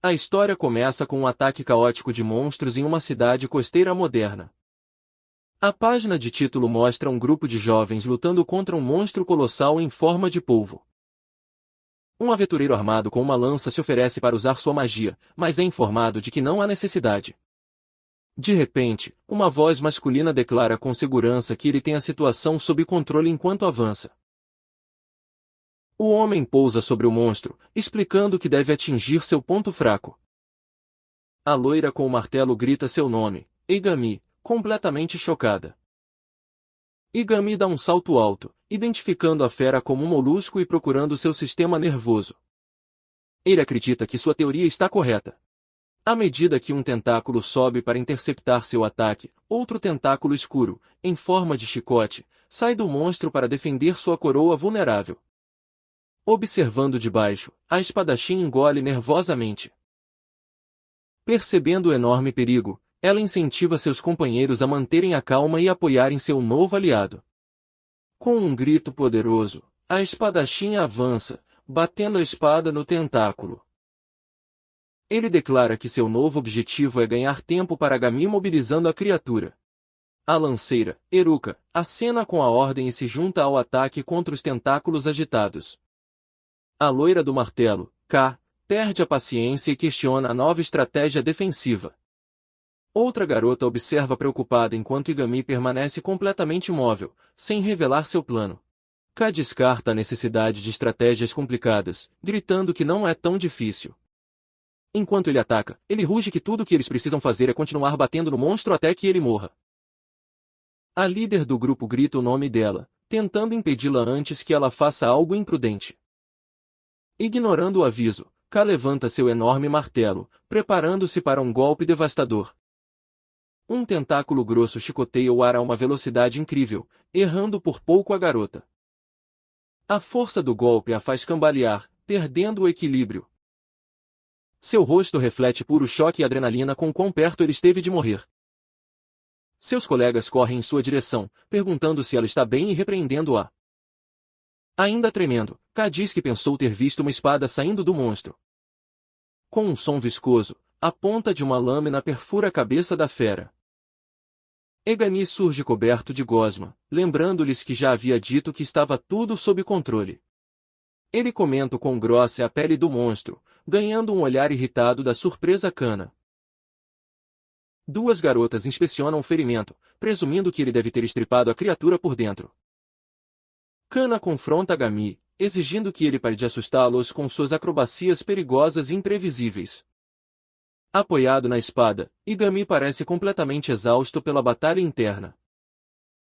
A história começa com um ataque caótico de monstros em uma cidade costeira moderna. A página de título mostra um grupo de jovens lutando contra um monstro colossal em forma de polvo. Um aventureiro armado com uma lança se oferece para usar sua magia, mas é informado de que não há necessidade. De repente, uma voz masculina declara com segurança que ele tem a situação sob controle enquanto avança. O homem pousa sobre o monstro, explicando que deve atingir seu ponto fraco. A loira com o martelo grita seu nome, Igami, completamente chocada. Igami dá um salto alto, identificando a fera como um molusco e procurando seu sistema nervoso. Ele acredita que sua teoria está correta. À medida que um tentáculo sobe para interceptar seu ataque, outro tentáculo escuro, em forma de chicote, sai do monstro para defender sua coroa vulnerável. Observando de baixo, a espadachim engole nervosamente. Percebendo o enorme perigo, ela incentiva seus companheiros a manterem a calma e apoiarem seu novo aliado. Com um grito poderoso, a espadachim avança, batendo a espada no tentáculo. Ele declara que seu novo objetivo é ganhar tempo para Igami imobilizando a criatura. A lanceira, Eruka, acena com a ordem e se junta ao ataque contra os tentáculos agitados. A loira do martelo, K, perde a paciência e questiona a nova estratégia defensiva. Outra garota observa preocupada enquanto Igami permanece completamente imóvel, sem revelar seu plano. K descarta a necessidade de estratégias complicadas, gritando que não é tão difícil. Enquanto ele ataca, ele ruge que tudo o que eles precisam fazer é continuar batendo no monstro até que ele morra. A líder do grupo grita o nome dela, tentando impedi-la antes que ela faça algo imprudente. Ignorando o aviso, K levanta seu enorme martelo, preparando-se para um golpe devastador. Um tentáculo grosso chicoteia o ar a uma velocidade incrível, errando por pouco a garota. A força do golpe a faz cambalear, perdendo o equilíbrio. Seu rosto reflete puro choque e adrenalina com quão perto ele esteve de morrer. Seus colegas correm em sua direção, perguntando se ela está bem e repreendendo-a. Ainda tremendo, K diz que pensou ter visto uma espada saindo do monstro. Com um som viscoso, a ponta de uma lâmina perfura a cabeça da fera. Igami surge coberto de gosma, lembrando-lhes que já havia dito que estava tudo sob controle. Ele comenta o quão grossa é a pele do monstro, ganhando um olhar irritado da surpresa Kana. Duas garotas inspecionam o ferimento, presumindo que ele deve ter estripado a criatura por dentro. Kana confronta Igami, exigindo que ele pare de assustá-los com suas acrobacias perigosas e imprevisíveis. Apoiado na espada, Igami parece completamente exausto pela batalha interna.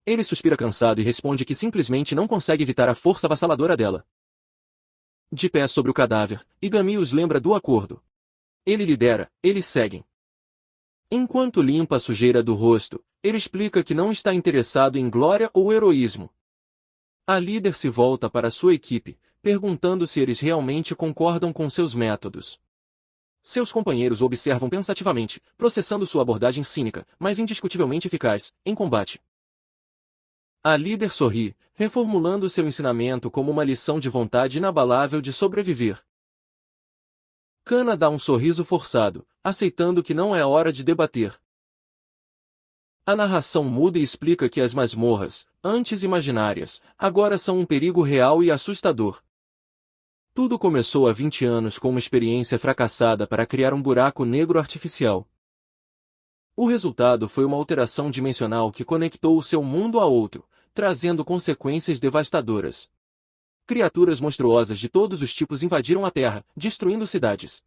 Ele suspira cansado e responde que simplesmente não consegue evitar a força avassaladora dela. De pé sobre o cadáver, Igami os lembra do acordo. Ele lidera, eles seguem. Enquanto limpa a sujeira do rosto, ele explica que não está interessado em glória ou heroísmo. A líder se volta para sua equipe, perguntando se eles realmente concordam com seus métodos. Seus companheiros o observam pensativamente, processando sua abordagem cínica, mas indiscutivelmente eficaz, em combate. A líder sorri, reformulando seu ensinamento como uma lição de vontade inabalável de sobreviver. Kana dá um sorriso forçado, aceitando que não é hora de debater. A narração muda e explica que as masmorras, antes imaginárias, agora são um perigo real e assustador. Tudo começou há 20 anos com uma experiência fracassada para criar um buraco negro artificial. O resultado foi uma alteração dimensional que conectou o seu mundo a outro, trazendo consequências devastadoras. Criaturas monstruosas de todos os tipos invadiram a Terra, destruindo cidades.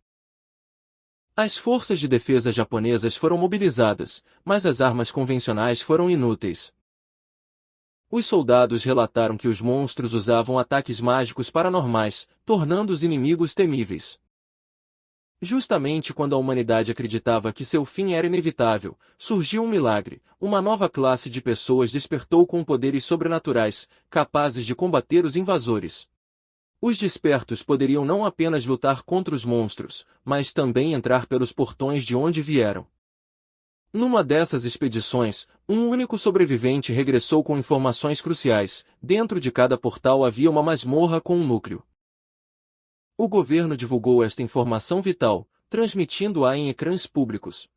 As forças de defesa japonesas foram mobilizadas, mas as armas convencionais foram inúteis. Os soldados relataram que os monstros usavam ataques mágicos paranormais, tornando os inimigos temíveis. Justamente quando a humanidade acreditava que seu fim era inevitável, surgiu um milagre, uma nova classe de pessoas despertou com poderes sobrenaturais, capazes de combater os invasores. Os despertos poderiam não apenas lutar contra os monstros, mas também entrar pelos portões de onde vieram. Numa dessas expedições, um único sobrevivente regressou com informações cruciais. Dentro de cada portal havia uma masmorra com um núcleo. O governo divulgou esta informação vital, transmitindo-a em ecrãs públicos.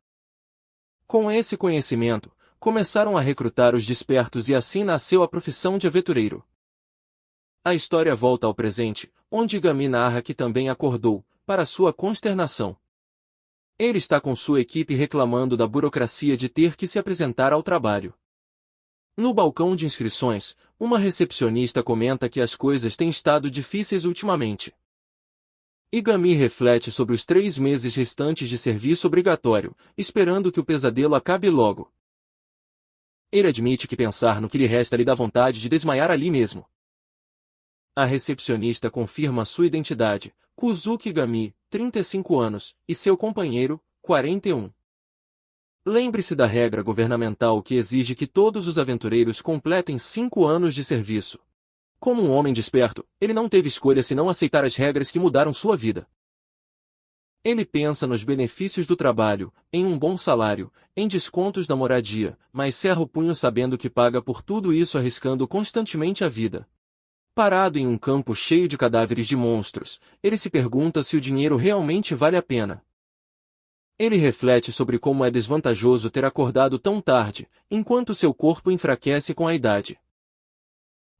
Com esse conhecimento, começaram a recrutar os despertos e assim nasceu a profissão de aventureiro. A história volta ao presente, onde Gami narra que também acordou, para sua consternação. Ele está com sua equipe reclamando da burocracia de ter que se apresentar ao trabalho. No balcão de inscrições, uma recepcionista comenta que as coisas têm estado difíceis ultimamente. Gami reflete sobre os 3 meses restantes de serviço obrigatório, esperando que o pesadelo acabe logo. Ele admite que pensar no que lhe resta lhe dá vontade de desmaiar ali mesmo. A recepcionista confirma sua identidade, Kuzuki Gami, 35 anos, e seu companheiro, 41. Lembre-se da regra governamental que exige que todos os aventureiros completem 5 anos de serviço. Como um homem desperto, ele não teve escolha senão aceitar as regras que mudaram sua vida. Ele pensa nos benefícios do trabalho, em um bom salário, em descontos da moradia, mas cerra o punho sabendo que paga por tudo isso arriscando constantemente a vida. Parado em um campo cheio de cadáveres de monstros, ele se pergunta se o dinheiro realmente vale a pena. Ele reflete sobre como é desvantajoso ter acordado tão tarde, enquanto seu corpo enfraquece com a idade.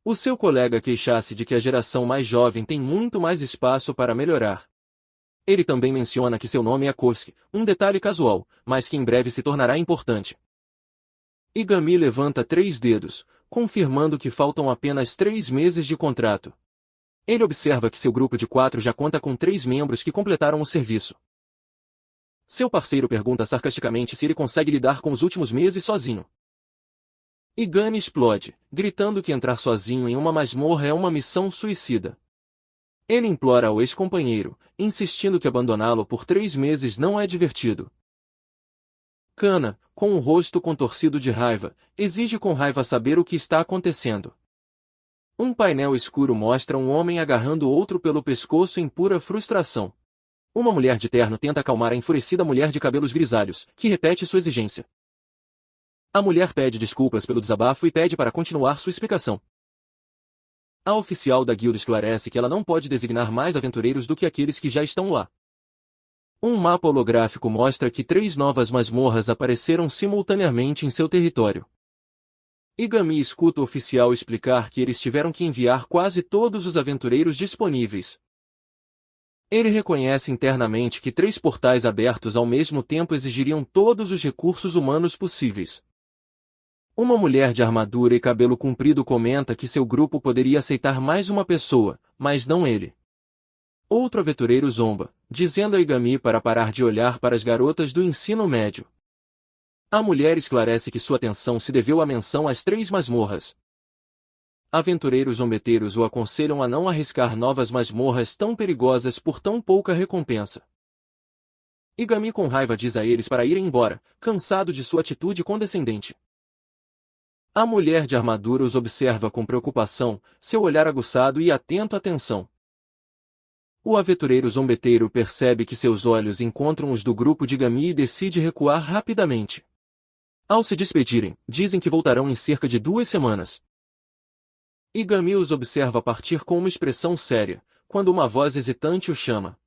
O seu colega queixa-se de que a geração mais jovem tem muito mais espaço para melhorar. Ele também menciona que seu nome é Kosuke, um detalhe casual, mas que em breve se tornará importante. Gami levanta 3 dedos, confirmando que faltam apenas 3 meses de contrato. Ele observa que seu grupo de 4 já conta com 3 membros que completaram o serviço. Seu parceiro pergunta sarcasticamente se ele consegue lidar com os últimos meses sozinho. Gami explode, gritando que entrar sozinho em uma masmorra é uma missão suicida. Ele implora ao ex-companheiro, insistindo que abandoná-lo por 3 meses não é divertido. Kana, com o rosto contorcido de raiva, exige com raiva saber o que está acontecendo. Um painel escuro mostra um homem agarrando outro pelo pescoço em pura frustração. Uma mulher de terno tenta acalmar a enfurecida mulher de cabelos grisalhos, que repete sua exigência. A mulher pede desculpas pelo desabafo e pede para continuar sua explicação. A oficial da guilda esclarece que ela não pode designar mais aventureiros do que aqueles que já estão lá. Um mapa holográfico mostra que 3 novas masmorras apareceram simultaneamente em seu território. Gami escuta o oficial explicar que eles tiveram que enviar quase todos os aventureiros disponíveis. Ele reconhece internamente que 3 portais abertos ao mesmo tempo exigiriam todos os recursos humanos possíveis. Uma mulher de armadura e cabelo comprido comenta que seu grupo poderia aceitar mais uma pessoa, mas não ele. Outro aventureiro zomba, dizendo a Gami para parar de olhar para as garotas do ensino médio. A mulher esclarece que sua atenção se deveu à menção às 3 masmorras. Aventureiros zombeteiros o aconselham a não arriscar novas masmorras tão perigosas por tão pouca recompensa. Gami com raiva diz a eles para irem embora, cansado de sua atitude condescendente. A mulher de armadura os observa com preocupação, seu olhar aguçado e atento à tensão. O aventureiro zombeteiro percebe que seus olhos encontram os do grupo de Gami e decide recuar rapidamente. Ao se despedirem, dizem que voltarão em cerca de 2 semanas. Gami os observa partir com uma expressão séria, quando uma voz hesitante o chama.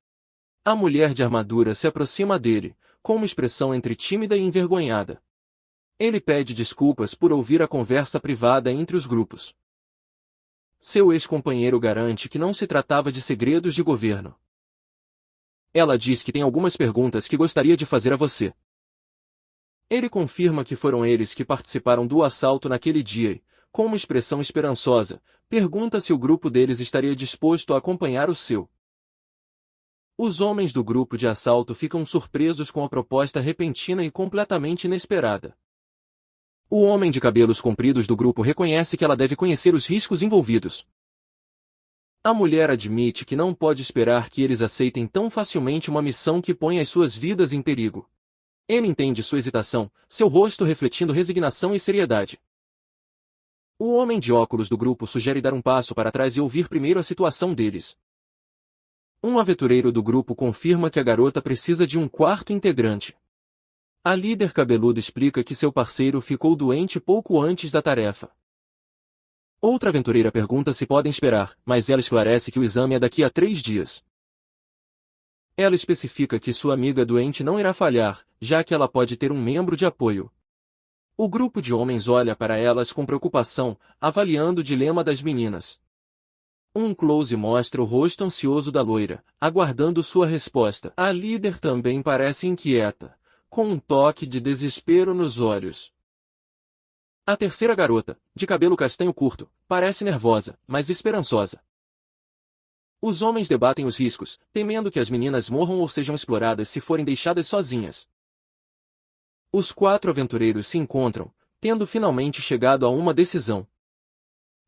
A mulher de armadura se aproxima dele, com uma expressão entre tímida e envergonhada. Ele pede desculpas por ouvir a conversa privada entre os grupos. Seu ex-companheiro garante que não se tratava de segredos de governo. Ela diz que tem algumas perguntas que gostaria de fazer a você. Ele confirma que foram eles que participaram do assalto naquele dia e, com uma expressão esperançosa, pergunta se o grupo deles estaria disposto a acompanhar o seu. Os homens do grupo de assalto ficam surpresos com a proposta repentina e completamente inesperada. O homem de cabelos compridos do grupo reconhece que ela deve conhecer os riscos envolvidos. A mulher admite que não pode esperar que eles aceitem tão facilmente uma missão que põe as suas vidas em perigo. Ele entende sua hesitação, seu rosto refletindo resignação e seriedade. O homem de óculos do grupo sugere dar um passo para trás e ouvir primeiro a situação deles. Um aventureiro do grupo confirma que a garota precisa de um 4º integrante. A líder cabeluda explica que seu parceiro ficou doente pouco antes da tarefa. Outra aventureira pergunta se podem esperar, mas ela esclarece que o exame é daqui a 3 dias. Ela especifica que sua amiga doente não irá falhar, já que ela pode ter um membro de apoio. O grupo de homens olha para elas com preocupação, avaliando o dilema das meninas. Um close mostra o rosto ansioso da loira, aguardando sua resposta. A líder também parece inquieta, com um toque de desespero nos olhos. A terceira garota, de cabelo castanho curto, parece nervosa, mas esperançosa. Os homens debatem os riscos, temendo que as meninas morram ou sejam exploradas se forem deixadas sozinhas. Os 4 aventureiros se encontram, tendo finalmente chegado a uma decisão.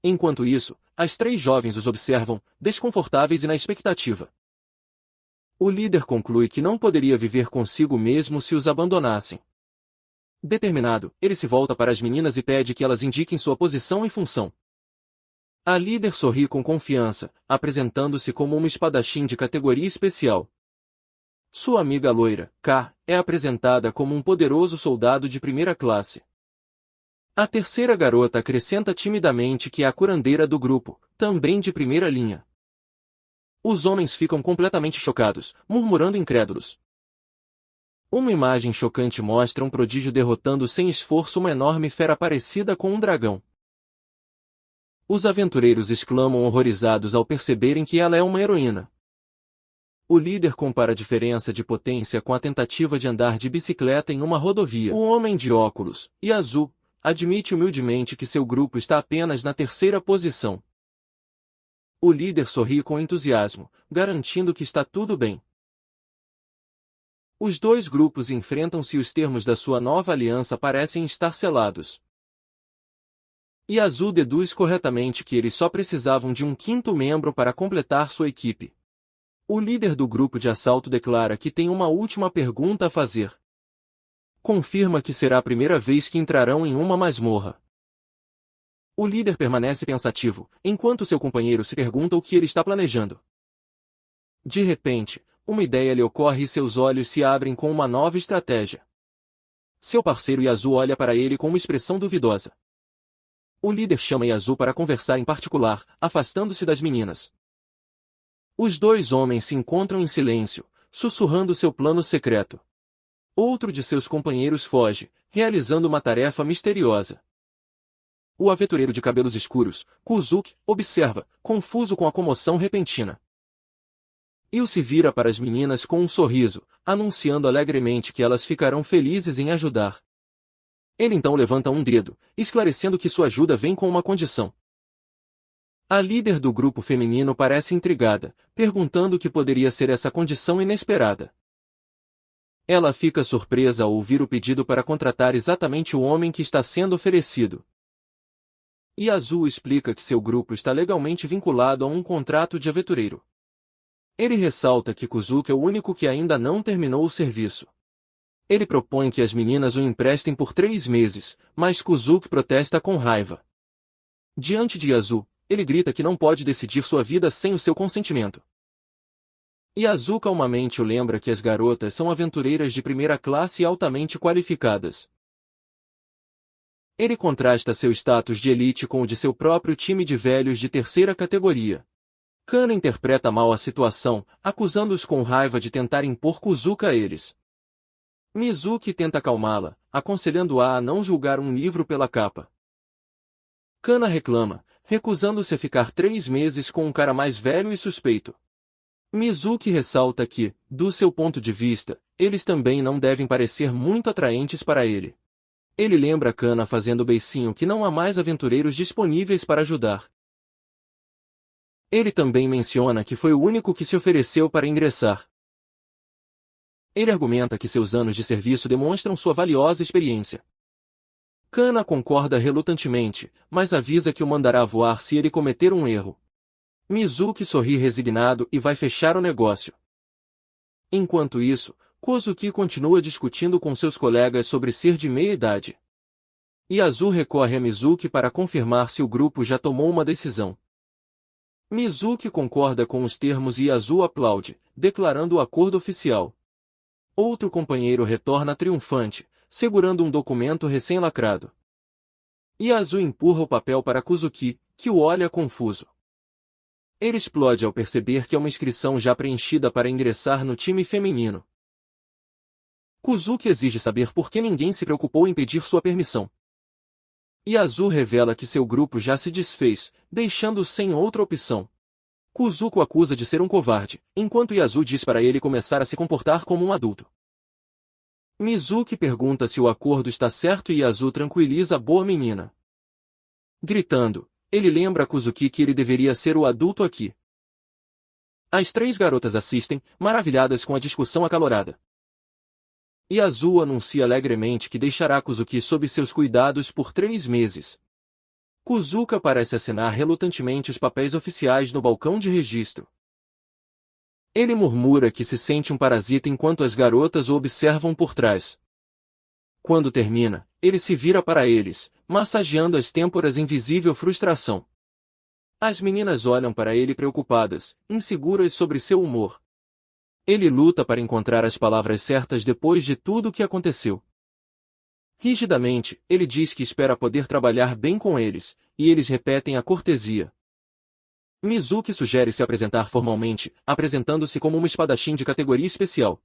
Enquanto isso, as 3 jovens os observam, desconfortáveis e na expectativa. O líder conclui que não poderia viver consigo mesmo se os abandonassem. Determinado, ele se volta para as meninas e pede que elas indiquem sua posição e função. A líder sorri com confiança, apresentando-se como uma espadachim de categoria especial. Sua amiga loira, K, é apresentada como um poderoso soldado de primeira classe. A terceira garota acrescenta timidamente que é a curandeira do grupo, também de primeira linha. Os homens ficam completamente chocados, murmurando incrédulos. Uma imagem chocante mostra um prodígio derrotando sem esforço uma enorme fera parecida com um dragão. Os aventureiros exclamam horrorizados ao perceberem que ela é uma heroína. O líder compara a diferença de potência com a tentativa de andar de bicicleta em uma rodovia. O homem de óculos, e azul, admite humildemente que seu grupo está apenas na terceira posição. O líder sorri com entusiasmo, garantindo que está tudo bem. Os 2 grupos enfrentam-se e os termos da sua nova aliança parecem estar selados. E Azul deduz corretamente que eles só precisavam de um 5º membro para completar sua equipe. O líder do grupo de assalto declara que tem uma última pergunta a fazer. Confirma que será a primeira vez que entrarão em uma masmorra. O líder permanece pensativo, enquanto seu companheiro se pergunta o que ele está planejando. De repente, uma ideia lhe ocorre e seus olhos se abrem com uma nova estratégia. Seu parceiro Yazoo olha para ele com uma expressão duvidosa. O líder chama Yazoo para conversar em particular, afastando-se das meninas. Os 2 homens se encontram em silêncio, sussurrando seu plano secreto. Outro de seus companheiros foge, realizando uma tarefa misteriosa. O aventureiro de cabelos escuros, Kuzuki, observa, confuso com a comoção repentina. Io se vira para as meninas com um sorriso, anunciando alegremente que elas ficarão felizes em ajudar. Ele então levanta um dedo, esclarecendo que sua ajuda vem com uma condição. A líder do grupo feminino parece intrigada, perguntando o que poderia ser essa condição inesperada. Ela fica surpresa ao ouvir o pedido para contratar exatamente o homem que está sendo oferecido. E Azul explica que seu grupo está legalmente vinculado a um contrato de aventureiro. Ele ressalta que Kuzuki é o único que ainda não terminou o serviço. Ele propõe que as meninas o emprestem por 3 meses, mas Kuzuki protesta com raiva. Diante de Yazoo, ele grita que não pode decidir sua vida sem o seu consentimento. Yazoo calmamente o lembra que as garotas são aventureiras de primeira classe e altamente qualificadas. Ele contrasta seu status de elite com o de seu próprio time de velhos de terceira categoria. Kana interpreta mal a situação, acusando-os com raiva de tentar impor Kuzuka a eles. Mizuki tenta acalmá-la, aconselhando-a a não julgar um livro pela capa. Kana reclama, recusando-se a ficar 3 meses com um cara mais velho e suspeito. Mizuki ressalta que, do seu ponto de vista, eles também não devem parecer muito atraentes para ele. Ele lembra Kana fazendo beicinho que não há mais aventureiros disponíveis para ajudar. Ele também menciona que foi o único que se ofereceu para ingressar. Ele argumenta que seus anos de serviço demonstram sua valiosa experiência. Kana concorda relutantemente, mas avisa que o mandará voar se ele cometer um erro. Mizuki sorri resignado e vai fechar o negócio. Enquanto isso, Kozuki continua discutindo com seus colegas sobre ser de meia-idade. Yazoo recorre a Mizuki para confirmar se o grupo já tomou uma decisão. Mizuki concorda com os termos e Yazoo aplaude, declarando o acordo oficial. Outro companheiro retorna triunfante, segurando um documento recém-lacrado. Yazoo empurra o papel para Kuzuki, que o olha confuso. Ele explode ao perceber que é uma inscrição já preenchida para ingressar no time feminino. Kuzuki exige saber por que ninguém se preocupou em pedir sua permissão. Yazu revela que seu grupo já se desfez, deixando-o sem outra opção. Kuzuko o acusa de ser um covarde, enquanto Yazu diz para ele começar a se comportar como um adulto. Mizuki pergunta se o acordo está certo e Yazu tranquiliza a boa menina. Gritando, ele lembra a Kuzuki que ele deveria ser o adulto aqui. As 3 garotas assistem, maravilhadas com a discussão acalorada. Yazu anuncia alegremente que deixará Kuzuki sob seus cuidados por 3 meses. Kuzuka parece assinar relutantemente os papéis oficiais no balcão de registro. Ele murmura que se sente um parasita enquanto as garotas o observam por trás. Quando termina, ele se vira para eles, massageando as têmporas em visível frustração. As meninas olham para ele preocupadas, inseguras sobre seu humor. Ele luta para encontrar as palavras certas depois de tudo o que aconteceu. Rigidamente, ele diz que espera poder trabalhar bem com eles, e eles repetem a cortesia. Mizuki sugere se apresentar formalmente, apresentando-se como uma espadachim de categoria especial.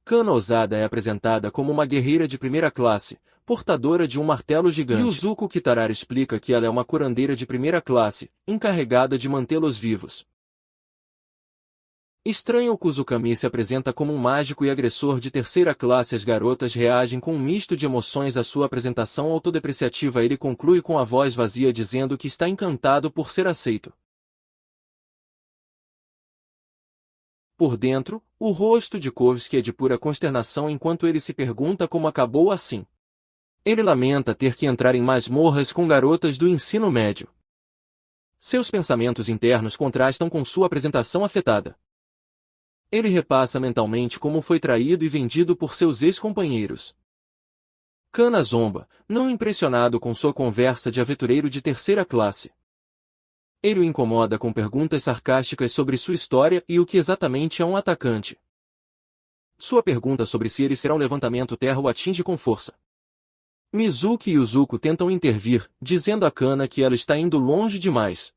Kana Osada é apresentada como uma guerreira de primeira classe, portadora de um martelo gigante. Yuzuko Kitarara explica que ela é uma curandeira de primeira classe, encarregada de mantê-los vivos. Estranho Kuzukami se apresenta como um mágico e agressor de terceira classe. As garotas reagem com um misto de emoções à sua apresentação autodepreciativa. Ele conclui com a voz vazia dizendo que está encantado por ser aceito. Por dentro, o rosto de Kovsky é de pura consternação enquanto ele se pergunta como acabou assim. Ele lamenta ter que entrar em masmorras com garotas do ensino médio. Seus pensamentos internos contrastam com sua apresentação afetada. Ele repassa mentalmente como foi traído e vendido por seus ex-companheiros. Kana zomba, não impressionado com sua conversa de aventureiro de terceira classe. Ele o incomoda com perguntas sarcásticas sobre sua história e o que exatamente é um atacante. Sua pergunta sobre se ele será um levantamento terra o atinge com força. Mizuki e Yuzuko tentam intervir, dizendo a Kana que ela está indo longe demais.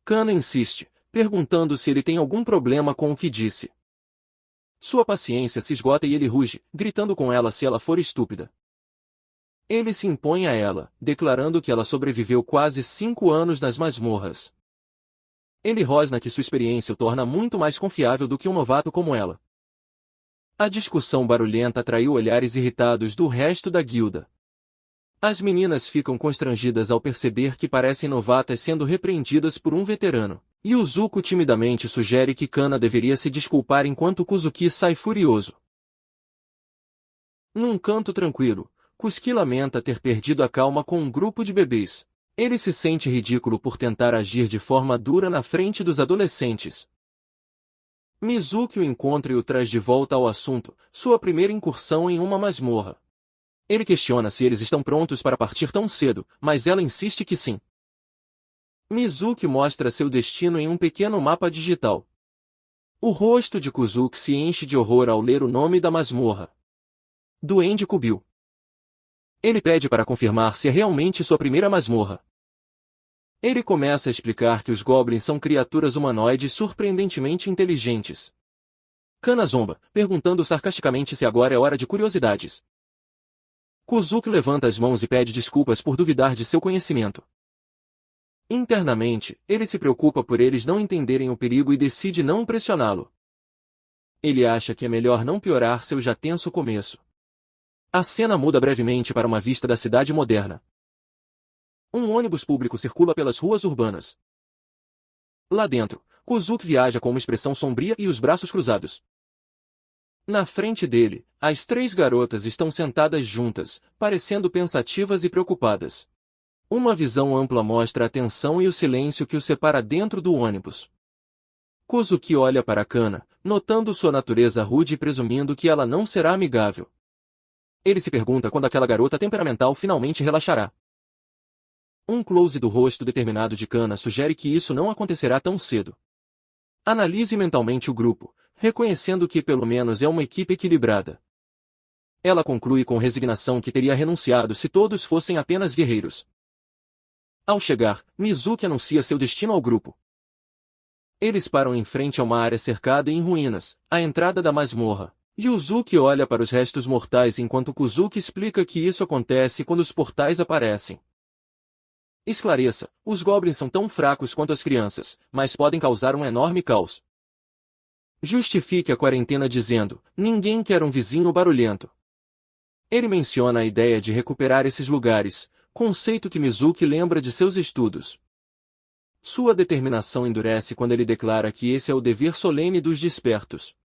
Kana insiste, perguntando se ele tem algum problema com o que disse. Sua paciência se esgota e ele ruge, gritando com ela se ela for estúpida. Ele se impõe a ela, declarando que ela sobreviveu quase 5 anos nas masmorras. Ele rosna que sua experiência o torna muito mais confiável do que um novato como ela. A discussão barulhenta atraiu olhares irritados do resto da guilda. As meninas ficam constrangidas ao perceber que parecem novatas sendo repreendidas por um veterano. Yuzuko timidamente sugere que Kana deveria se desculpar enquanto Kuzuki sai furioso. Num canto tranquilo, Kuzuki lamenta ter perdido a calma com um grupo de bebês. Ele se sente ridículo por tentar agir de forma dura na frente dos adolescentes. Mizuki o encontra e o traz de volta ao assunto, sua primeira incursão em uma masmorra. Ele questiona se eles estão prontos para partir tão cedo, mas ela insiste que sim. Mizuki mostra seu destino em um pequeno mapa digital. O rosto de Kuzuki se enche de horror ao ler o nome da masmorra. Duende Kubil. Ele pede para confirmar se é realmente sua primeira masmorra. Ele começa a explicar que os goblins são criaturas humanoides surpreendentemente inteligentes. Kana zomba, perguntando sarcasticamente se agora é hora de curiosidades. Kuzuki levanta as mãos e pede desculpas por duvidar de seu conhecimento. Internamente, ele se preocupa por eles não entenderem o perigo e decide não pressioná-lo. Ele acha que é melhor não piorar seu já tenso começo. A cena muda brevemente para uma vista da cidade moderna. Um ônibus público circula pelas ruas urbanas. Lá dentro, Kuzuki viaja com uma expressão sombria e os braços cruzados. Na frente dele, as 3 garotas estão sentadas juntas, parecendo pensativas e preocupadas. Uma visão ampla mostra a tensão e o silêncio que os separa dentro do ônibus. Kuzuki olha para Kana, notando sua natureza rude e presumindo que ela não será amigável. Ele se pergunta quando aquela garota temperamental finalmente relaxará. Um close do rosto determinado de Kana sugere que isso não acontecerá tão cedo. Analise mentalmente o grupo, reconhecendo que pelo menos é uma equipe equilibrada. Ela conclui com resignação que teria renunciado se todos fossem apenas guerreiros. Ao chegar, Mizuki anuncia seu destino ao grupo. Eles param em frente a uma área cercada e em ruínas, a entrada da masmorra. Yuzuki olha para os restos mortais enquanto Kuzuki explica que isso acontece quando os portais aparecem. Esclareça, os goblins são tão fracos quanto as crianças, mas podem causar um enorme caos. Justifique a quarentena dizendo, ninguém quer um vizinho barulhento. Ele menciona a ideia de recuperar esses lugares, conceito que Mizuki lembra de seus estudos. Sua determinação endurece quando ele declara que esse é o dever solene dos despertos.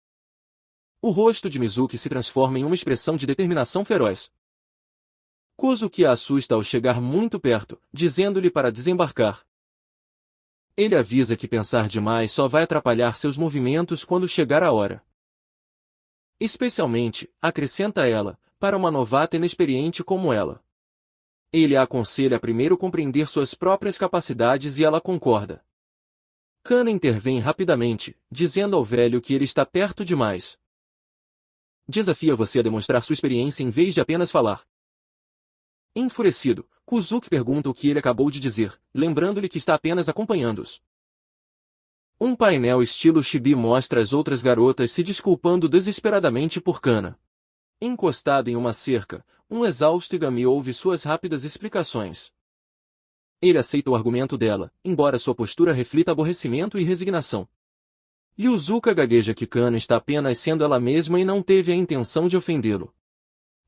O rosto de Mizuki se transforma em uma expressão de determinação feroz. Kuzuki a assusta ao chegar muito perto, dizendo-lhe para desembarcar. Ele avisa que pensar demais só vai atrapalhar seus movimentos quando chegar a hora. Especialmente, acrescenta ela, para uma novata inexperiente como ela. Ele a aconselha a primeiro compreender suas próprias capacidades e ela concorda. Kana intervém rapidamente, dizendo ao velho que ele está perto demais. Desafia você a demonstrar sua experiência em vez de apenas falar. Enfurecido, Kuzuki pergunta o que ele acabou de dizer, lembrando-lhe que está apenas acompanhando-os. Um painel estilo chibi mostra as outras garotas se desculpando desesperadamente por Kana. Encostado em uma cerca, um exausto Igami ouve suas rápidas explicações. Ele aceita o argumento dela, embora sua postura reflita aborrecimento e resignação. Yuzuka gagueja que Kana está apenas sendo ela mesma e não teve a intenção de ofendê-lo.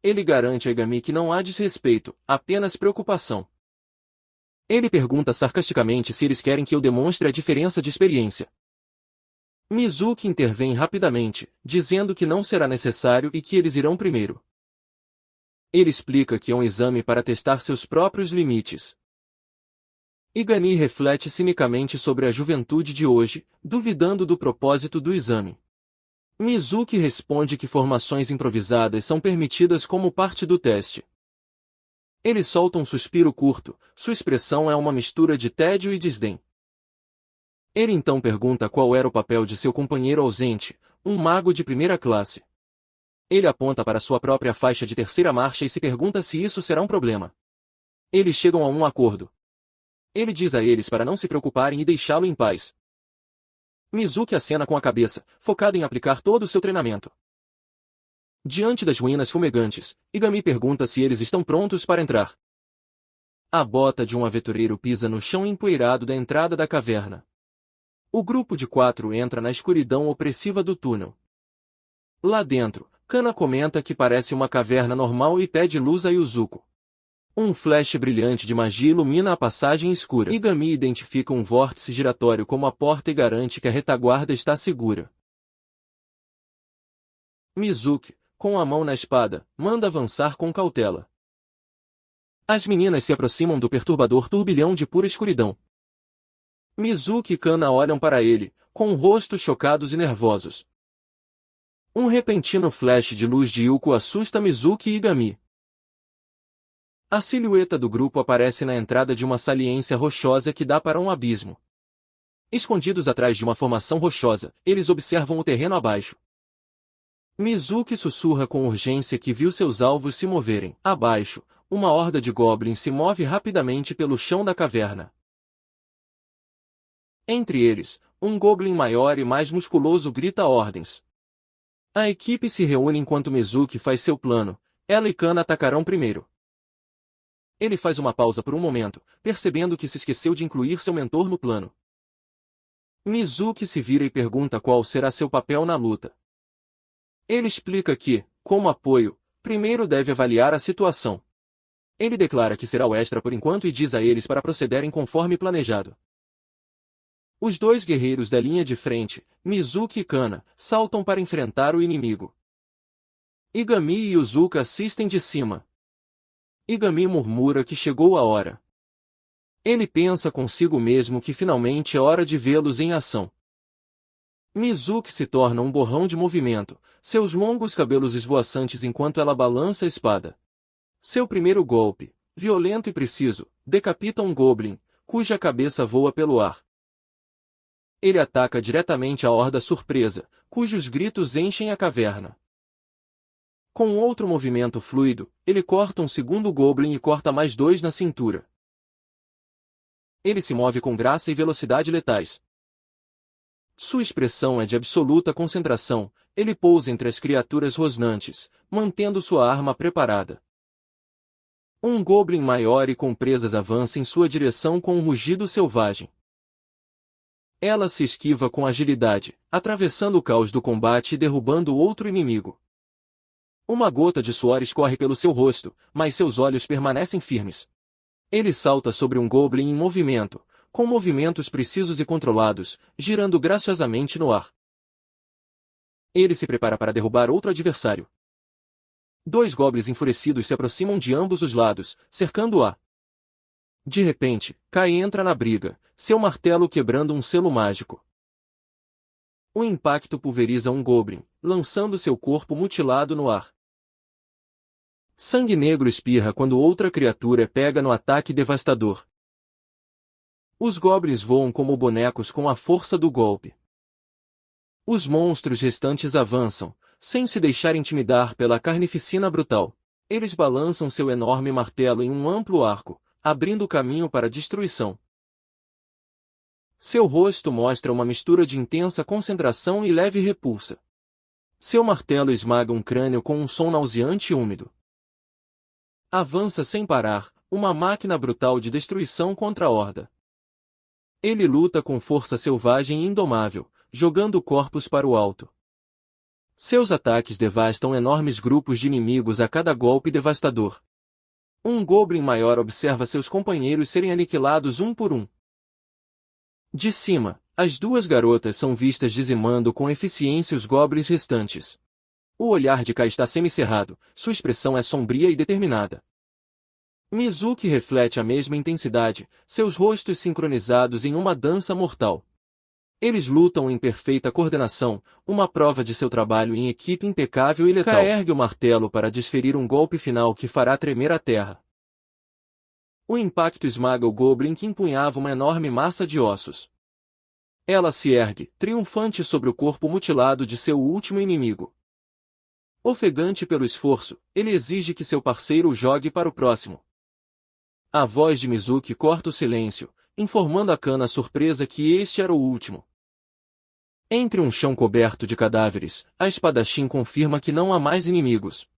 Ele garante a Igami que não há desrespeito, apenas preocupação. Ele pergunta sarcasticamente se eles querem que eu demonstre a diferença de experiência. Mizuki intervém rapidamente, dizendo que não será necessário e que eles irão primeiro. Ele explica que é um exame para testar seus próprios limites. Igami reflete cinicamente sobre a juventude de hoje, duvidando do propósito do exame. Mizuki responde que formações improvisadas são permitidas como parte do teste. Ele solta um suspiro curto, sua expressão é uma mistura de tédio e desdém. Ele então pergunta qual era o papel de seu companheiro ausente, um mago de primeira classe. Ele aponta para sua própria faixa de terceira marcha e se pergunta se isso será um problema. Eles chegam a um acordo. Ele diz a eles para não se preocuparem e deixá-lo em paz. Mizuki acena com a cabeça, focado em aplicar todo o seu treinamento. Diante das ruínas fumegantes, Igami pergunta se eles estão prontos para entrar. A bota de um aventureiro pisa no chão empoeirado da entrada da caverna. O grupo de 4 entra na escuridão opressiva do túnel. Lá dentro, Kana comenta que parece uma caverna normal e pede luz a Yuzuko. Um flash brilhante de magia ilumina a passagem escura. Igami identifica um vórtice giratório como a porta e garante que a retaguarda está segura. Mizuki, com a mão na espada, manda avançar com cautela. As meninas se aproximam do perturbador turbilhão de pura escuridão. Mizuki e Kana olham para ele, com rostos chocados e nervosos. Um repentino flash de luz de Yuko assusta Mizuki e Igami. A silhueta do grupo aparece na entrada de uma saliência rochosa que dá para um abismo. Escondidos atrás de uma formação rochosa, eles observam o terreno abaixo. Mizuki sussurra com urgência que viu seus alvos se moverem. Abaixo, uma horda de goblins se move rapidamente pelo chão da caverna. Entre eles, um goblin maior e mais musculoso grita ordens. A equipe se reúne enquanto Mizuki faz seu plano. Ela e Kana atacarão primeiro. Ele faz uma pausa por um momento, percebendo que se esqueceu de incluir seu mentor no plano. Mizuki se vira e pergunta qual será seu papel na luta. Ele explica que, como apoio, primeiro deve avaliar a situação. Ele declara que será o extra por enquanto e diz a eles para procederem conforme planejado. Os 2 guerreiros da linha de frente, Mizuki e Kana, saltam para enfrentar o inimigo. Igami e Yuzuka assistem de cima. Igami murmura que chegou a hora. Ele pensa consigo mesmo que finalmente é hora de vê-los em ação. Mizuki se torna um borrão de movimento, seus longos cabelos esvoaçantes enquanto ela balança a espada. Seu primeiro golpe, violento e preciso, decapita um goblin, cuja cabeça voa pelo ar. Ele ataca diretamente a horda surpresa, cujos gritos enchem a caverna. Com outro movimento fluido, ele corta um segundo goblin e corta mais 2 na cintura. Ele se move com graça e velocidade letais. Sua expressão é de absoluta concentração. Ele pousa entre as criaturas rosnantes, mantendo sua arma preparada. Um goblin maior e com presas avança em sua direção com um rugido selvagem. Ela se esquiva com agilidade, atravessando o caos do combate e derrubando outro inimigo. Uma gota de suor escorre pelo seu rosto, mas seus olhos permanecem firmes. Ele salta sobre um goblin em movimento, com movimentos precisos e controlados, girando graciosamente no ar. Ele se prepara para derrubar outro adversário. Dois goblins enfurecidos se aproximam de ambos os lados, cercando-a. De repente, Kai entra na briga, seu martelo quebrando um selo mágico. O impacto pulveriza um goblin, lançando seu corpo mutilado no ar. Sangue negro espirra quando outra criatura é pega no ataque devastador. Os goblins voam como bonecos com a força do golpe. Os monstros restantes avançam, sem se deixar intimidar pela carnificina brutal. Eles balançam seu enorme martelo em um amplo arco, abrindo caminho para a destruição. Seu rosto mostra uma mistura de intensa concentração e leve repulsa. Seu martelo esmaga um crânio com um som nauseante e úmido. Avança sem parar, uma máquina brutal de destruição contra a horda. Ele luta com força selvagem e indomável, jogando corpos para o alto. Seus ataques devastam enormes grupos de inimigos a cada golpe devastador. Um goblin maior observa seus companheiros serem aniquilados um por um. De cima, as duas garotas são vistas dizimando com eficiência os goblins restantes. O olhar de Kai está semicerrado, sua expressão é sombria e determinada. Mizuki reflete a mesma intensidade, seus rostos sincronizados em uma dança mortal. Eles lutam em perfeita coordenação, uma prova de seu trabalho em equipe impecável e letal. Kai ergue o martelo para desferir um golpe final que fará tremer a terra. O impacto esmaga o goblin que empunhava uma enorme massa de ossos. Ela se ergue, triunfante sobre o corpo mutilado de seu último inimigo. Ofegante pelo esforço, ele exige que seu parceiro o jogue para o próximo. A voz de Mizuki corta o silêncio, informando a Kana surpresa que este era o último. Entre um chão coberto de cadáveres, a espadachim confirma que não há mais inimigos.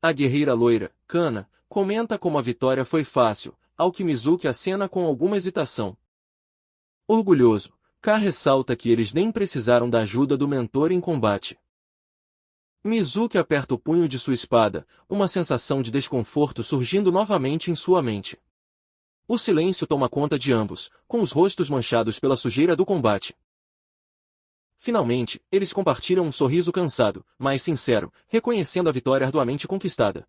A guerreira loira, Kana, comenta como a vitória foi fácil, ao que Mizuki acena com alguma hesitação. Orgulhoso, K ressalta que eles nem precisaram da ajuda do mentor em combate. Mizuki aperta o punho de sua espada, uma sensação de desconforto surgindo novamente em sua mente. O silêncio toma conta de ambos, com os rostos manchados pela sujeira do combate. Finalmente, eles compartilham um sorriso cansado, mas sincero, reconhecendo a vitória arduamente conquistada.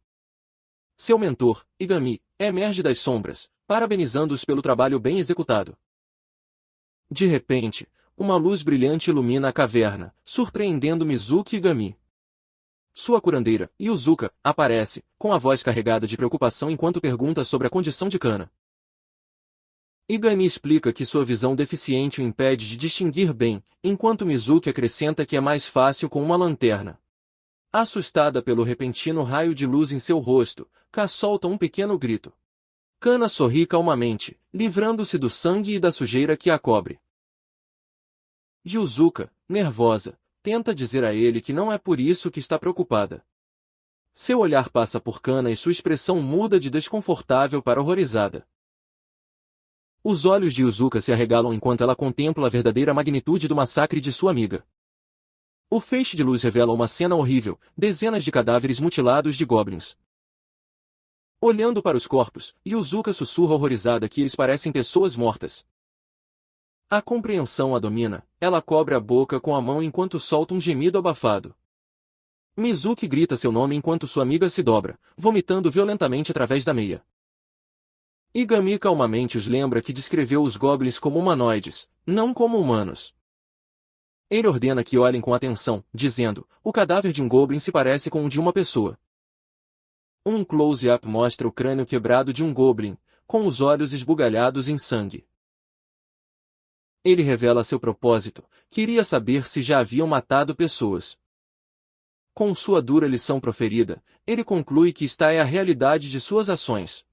Seu mentor, Igami, emerge das sombras, parabenizando-os pelo trabalho bem executado. De repente, uma luz brilhante ilumina a caverna, surpreendendo Mizuki e Igami. Sua curandeira, Yuzuka, aparece, com a voz carregada de preocupação enquanto pergunta sobre a condição de Kana. Igami explica que sua visão deficiente o impede de distinguir bem, enquanto Mizuki acrescenta que é mais fácil com uma lanterna. Assustada pelo repentino raio de luz em seu rosto, Ka solta um pequeno grito. Kana sorri calmamente, livrando-se do sangue e da sujeira que a cobre. Yuzuka, nervosa, tenta dizer a ele que não é por isso que está preocupada. Seu olhar passa por Kana e sua expressão muda de desconfortável para horrorizada. Os olhos de Yuzuka se arregalam enquanto ela contempla a verdadeira magnitude do massacre de sua amiga. O feixe de luz revela uma cena horrível, dezenas de cadáveres mutilados de goblins. Olhando para os corpos, Yuzuka sussurra horrorizada que eles parecem pessoas mortas. A compreensão a domina, ela cobre a boca com a mão enquanto solta um gemido abafado. Mizuki grita seu nome enquanto sua amiga se dobra, vomitando violentamente através da meia. Igami calmamente os lembra que descreveu os goblins como humanoides, não como humanos. Ele ordena que olhem com atenção, dizendo, o cadáver de um goblin se parece com o de uma pessoa. Um close-up mostra o crânio quebrado de um goblin, com os olhos esbugalhados em sangue. Ele revela seu propósito, queria saber se já haviam matado pessoas. Com sua dura lição proferida, ele conclui que esta é a realidade de suas ações.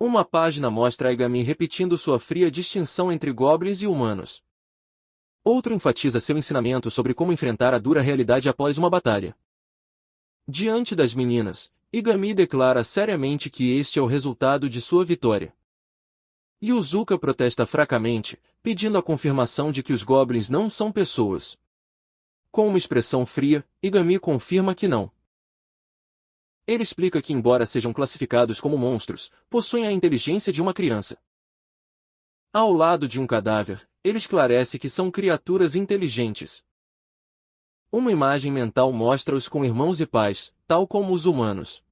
Uma página mostra Aigami repetindo sua fria distinção entre goblins e humanos. Outro enfatiza seu ensinamento sobre como enfrentar a dura realidade após uma batalha. Diante das meninas, Aigami declara seriamente que este é o resultado de sua vitória. Yuzuka protesta fracamente, pedindo a confirmação de que os goblins não são pessoas. Com uma expressão fria, Aigami confirma que não. Ele explica que, embora sejam classificados como monstros, possuem a inteligência de uma criança. Ao lado de um cadáver, ele esclarece que são criaturas inteligentes. Uma imagem mental mostra-os com irmãos e pais, tal como os humanos.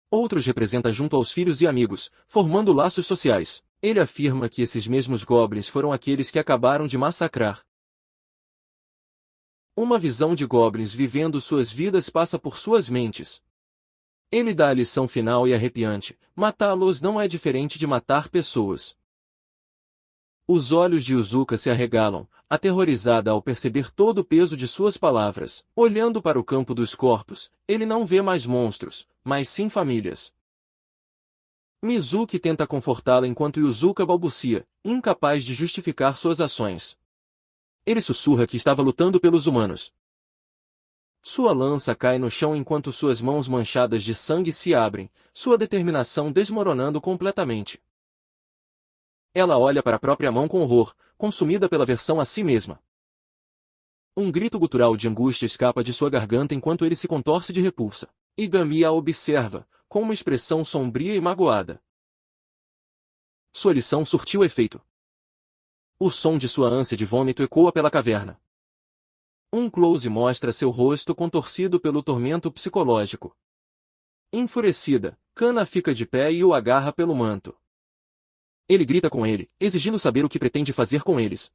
Outros representa junto aos filhos e amigos, formando laços sociais. Ele afirma que esses mesmos goblins foram aqueles que acabaram de massacrar. Uma visão de goblins vivendo suas vidas passa por suas mentes. Ele dá a lição final e arrepiante: matá-los não é diferente de matar pessoas. Os olhos de Yuzuka se arregalam, aterrorizada ao perceber todo o peso de suas palavras. Olhando para o campo dos corpos, ele não vê mais monstros, mas sim famílias. Mizuki tenta confortá-la enquanto Yuzuka balbucia, incapaz de justificar suas ações. Ele sussurra que estava lutando pelos humanos. Sua lança cai no chão enquanto suas mãos manchadas de sangue se abrem, sua determinação desmoronando completamente. Ela olha para a própria mão com horror, consumida pela aversão a si mesma. Um grito gutural de angústia escapa de sua garganta enquanto ele se contorce de repulsa. Aigami a observa, com uma expressão sombria e magoada. Sua lição surtiu efeito. O som de sua ânsia de vômito ecoa pela caverna. Um close mostra seu rosto contorcido pelo tormento psicológico. Enfurecida, Kana fica de pé e o agarra pelo manto. Ele grita com ele, exigindo saber o que pretende fazer com eles.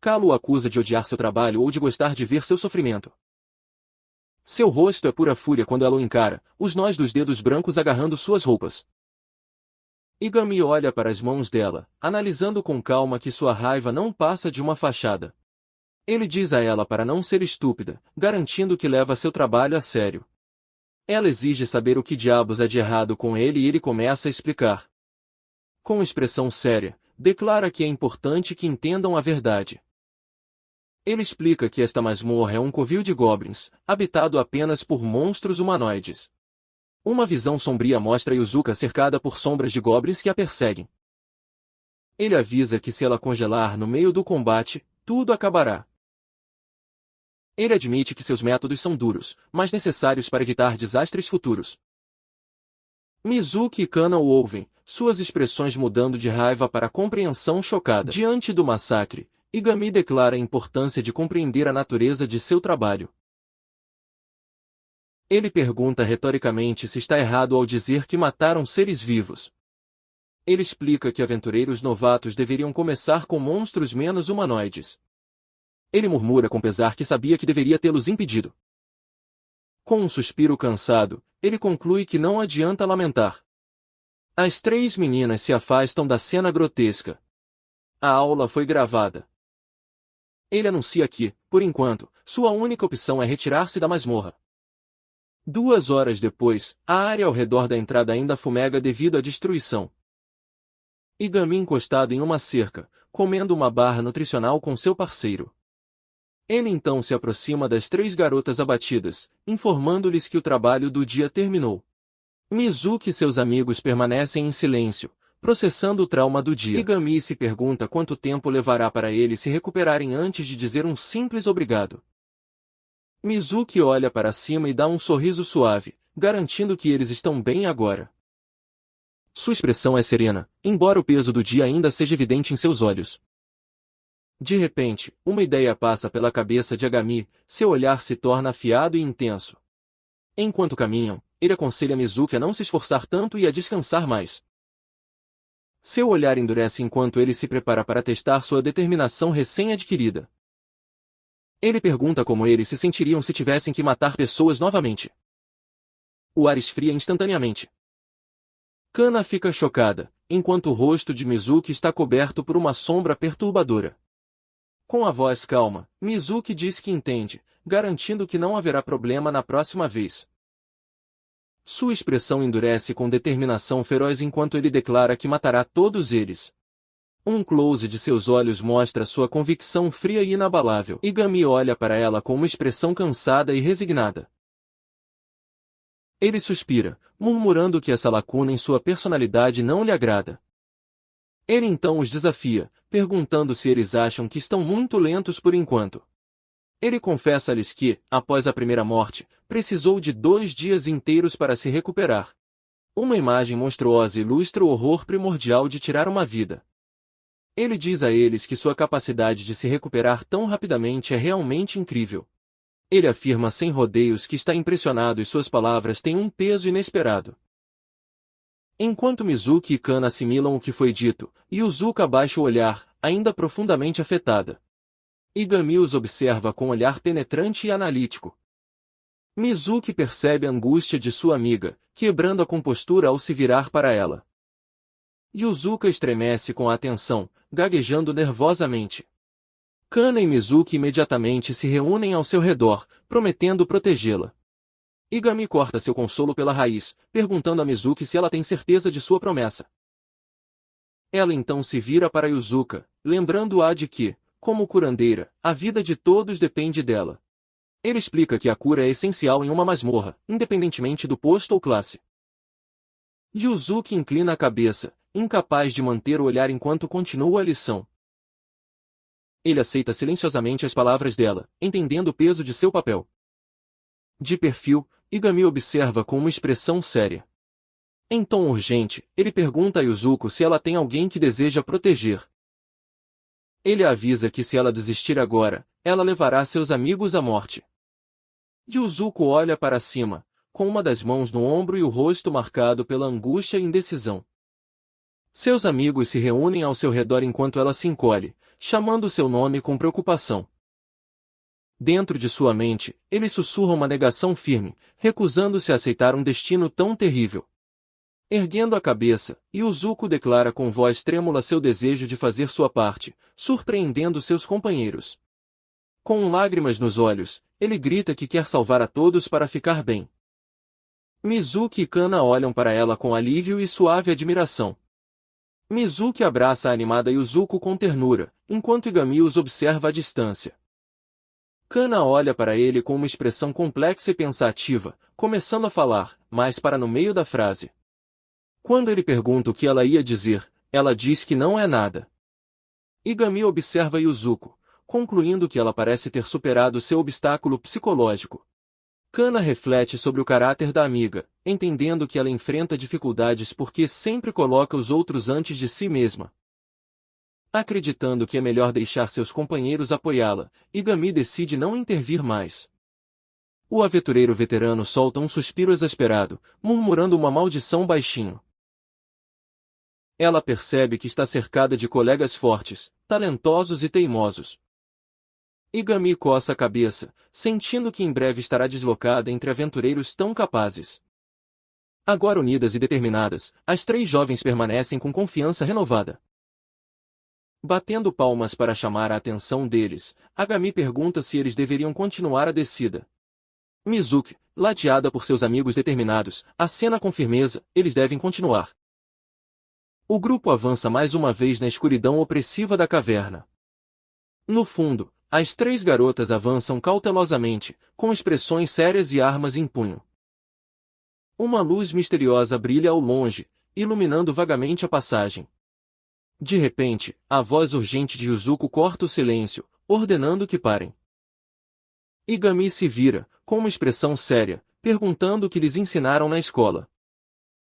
Kalo o acusa de odiar seu trabalho ou de gostar de ver seu sofrimento. Seu rosto é pura fúria quando ela o encara, os nós dos dedos brancos agarrando suas roupas. Aigami olha para as mãos dela, analisando com calma que sua raiva não passa de uma fachada. Ele diz a ela para não ser estúpida, garantindo que leva seu trabalho a sério. Ela exige saber o que diabos há de errado com ele e ele começa a explicar. Com expressão séria, declara que é importante que entendam a verdade. Ele explica que esta masmorra é um covil de goblins, habitado apenas por monstros humanoides. Uma visão sombria mostra Yuzuka cercada por sombras de goblins que a perseguem. Ele avisa que se ela congelar no meio do combate, tudo acabará. Ele admite que seus métodos são duros, mas necessários para evitar desastres futuros. Mizuki e Kana o ouvem, suas expressões mudando de raiva para compreensão chocada. Diante do massacre, Aigami declara a importância de compreender a natureza de seu trabalho. Ele pergunta retoricamente se está errado ao dizer que mataram seres vivos. Ele explica que aventureiros novatos deveriam começar com monstros menos humanoides. Ele murmura com pesar que sabia que deveria tê-los impedido. Com um suspiro cansado, ele conclui que não adianta lamentar. As três meninas se afastam da cena grotesca. A aula foi gravada. Ele anuncia que, por enquanto, sua única opção é retirar-se da masmorra. 2 horas depois, a área ao redor da entrada ainda fumega devido à destruição. Aigami encostado em uma cerca, comendo uma barra nutricional com seu parceiro. Ele então se aproxima das 3 garotas abatidas, informando-lhes que o trabalho do dia terminou. Mizuki e seus amigos permanecem em silêncio, processando o trauma do dia. Aigami se pergunta quanto tempo levará para eles se recuperarem antes de dizer um simples obrigado. Mizuki olha para cima e dá um sorriso suave, garantindo que eles estão bem agora. Sua expressão é serena, embora o peso do dia ainda seja evidente em seus olhos. De repente, uma ideia passa pela cabeça de Aigami, seu olhar se torna afiado e intenso. Enquanto caminham, ele aconselha Mizuki a não se esforçar tanto e a descansar mais. Seu olhar endurece enquanto ele se prepara para testar sua determinação recém-adquirida. Ele pergunta como eles se sentiriam se tivessem que matar pessoas novamente. O ar esfria instantaneamente. Kana fica chocada, enquanto o rosto de Mizuki está coberto por uma sombra perturbadora. Com a voz calma, Mizuki diz que entende, garantindo que não haverá problema na próxima vez. Sua expressão endurece com determinação feroz enquanto ele declara que matará todos eles. Um close de seus olhos mostra sua convicção fria e inabalável. Igami olha para ela com uma expressão cansada e resignada. Ele suspira, murmurando que essa lacuna em sua personalidade não lhe agrada. Ele então os desafia, perguntando se eles acham que estão muito lentos por enquanto. Ele confessa-lhes que, após a primeira morte, precisou de 2 dias inteiros para se recuperar. Uma imagem monstruosa ilustra o horror primordial de tirar uma vida. Ele diz a eles que sua capacidade de se recuperar tão rapidamente é realmente incrível. Ele afirma sem rodeios que está impressionado e suas palavras têm um peso inesperado. Enquanto Mizuki e Kana assimilam o que foi dito, Yuzuka abaixa o olhar, ainda profundamente afetada. Igami os observa com um olhar penetrante e analítico. Mizuki percebe a angústia de sua amiga, quebrando a compostura ao se virar para ela. Yuzuka estremece com a atenção, gaguejando nervosamente. Kana e Mizuki imediatamente se reúnem ao seu redor, prometendo protegê-la. Igami corta seu consolo pela raiz, perguntando a Mizuki se ela tem certeza de sua promessa. Ela então se vira para Yuzuka, lembrando-a de que, como curandeira, a vida de todos depende dela. Ele explica que a cura é essencial em uma masmorra, independentemente do posto ou classe. Yuzuki inclina a cabeça, incapaz de manter o olhar enquanto continua a lição. Ele aceita silenciosamente as palavras dela, entendendo o peso de seu papel. De perfil, Igami observa com uma expressão séria. Em tom urgente, ele pergunta a Yuzuko se ela tem alguém que deseja proteger. Ele a avisa que se ela desistir agora, ela levará seus amigos à morte. Yuzuko olha para cima, com uma das mãos no ombro e o rosto marcado pela angústia e indecisão. Seus amigos se reúnem ao seu redor enquanto ela se encolhe, chamando seu nome com preocupação. Dentro de sua mente, ele sussurra uma negação firme, recusando-se a aceitar um destino tão terrível. Erguendo a cabeça, Yuzuko declara com voz trêmula seu desejo de fazer sua parte, surpreendendo seus companheiros. Com lágrimas nos olhos, ele grita que quer salvar a todos para ficar bem. Mizuki e Kana olham para ela com alívio e suave admiração. Mizuki abraça a animada Yuzuko com ternura, enquanto Igami os observa à distância. Kana olha para ele com uma expressão complexa e pensativa, começando a falar, mas para no meio da frase. Quando ele pergunta o que ela ia dizer, ela diz que não é nada. Igami observa Yuzuko, concluindo que ela parece ter superado seu obstáculo psicológico. Kana reflete sobre o caráter da amiga, entendendo que ela enfrenta dificuldades porque sempre coloca os outros antes de si mesma. Acreditando que é melhor deixar seus companheiros apoiá-la, Igami decide não intervir mais. O aventureiro veterano solta um suspiro exasperado, murmurando uma maldição baixinho. Ela percebe que está cercada de colegas fortes, talentosos e teimosos. Igami coça a cabeça, sentindo que em breve estará deslocada entre aventureiros tão capazes. Agora unidas e determinadas, as 3 jovens permanecem com confiança renovada. Batendo palmas para chamar a atenção deles, Agami pergunta se eles deveriam continuar a descida. Mizuki, ladeada por seus amigos determinados, acena com firmeza, eles devem continuar. O grupo avança mais uma vez na escuridão opressiva da caverna. No fundo, as 3 garotas avançam cautelosamente, com expressões sérias e armas em punho. Uma luz misteriosa brilha ao longe, iluminando vagamente a passagem. De repente, a voz urgente de Yuzuko corta o silêncio, ordenando que parem. Igami se vira, com uma expressão séria, perguntando o que lhes ensinaram na escola.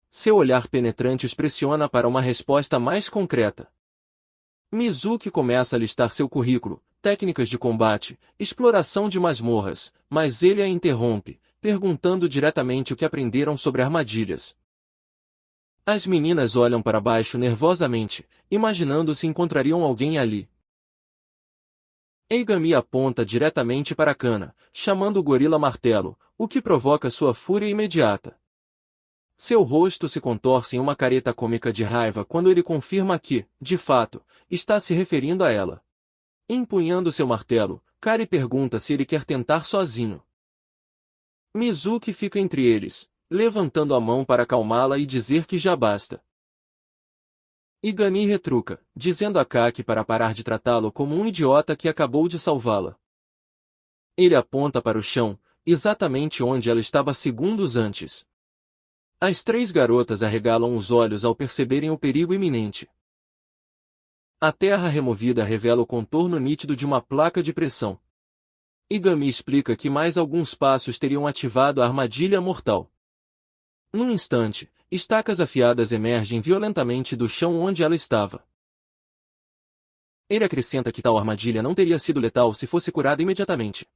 Seu olhar penetrante os pressiona para uma resposta mais concreta. Mizuki começa a listar seu currículo, técnicas de combate, exploração de masmorras, mas ele a interrompe, perguntando diretamente o que aprenderam sobre armadilhas. As meninas olham para baixo nervosamente, imaginando se encontrariam alguém ali. Eigami aponta diretamente para Kana, chamando o gorila martelo, o que provoca sua fúria imediata. Seu rosto se contorce em uma careta cômica de raiva quando ele confirma que, de fato, está se referindo a ela. Empunhando seu martelo, Kari pergunta se ele quer tentar sozinho. Mizuki fica entre eles, levantando a mão para acalmá-la e dizer que já basta. Igami retruca, dizendo a Kaki para parar de tratá-lo como um idiota que acabou de salvá-la. Ele aponta para o chão, exatamente onde ela estava segundos antes. As três garotas arregalam os olhos ao perceberem o perigo iminente. A terra removida revela o contorno nítido de uma placa de pressão. Igami explica que mais alguns passos teriam ativado a armadilha mortal. Num instante, estacas afiadas emergem violentamente do chão onde ela estava. Ele acrescenta que tal armadilha não teria sido letal se fosse curada imediatamente.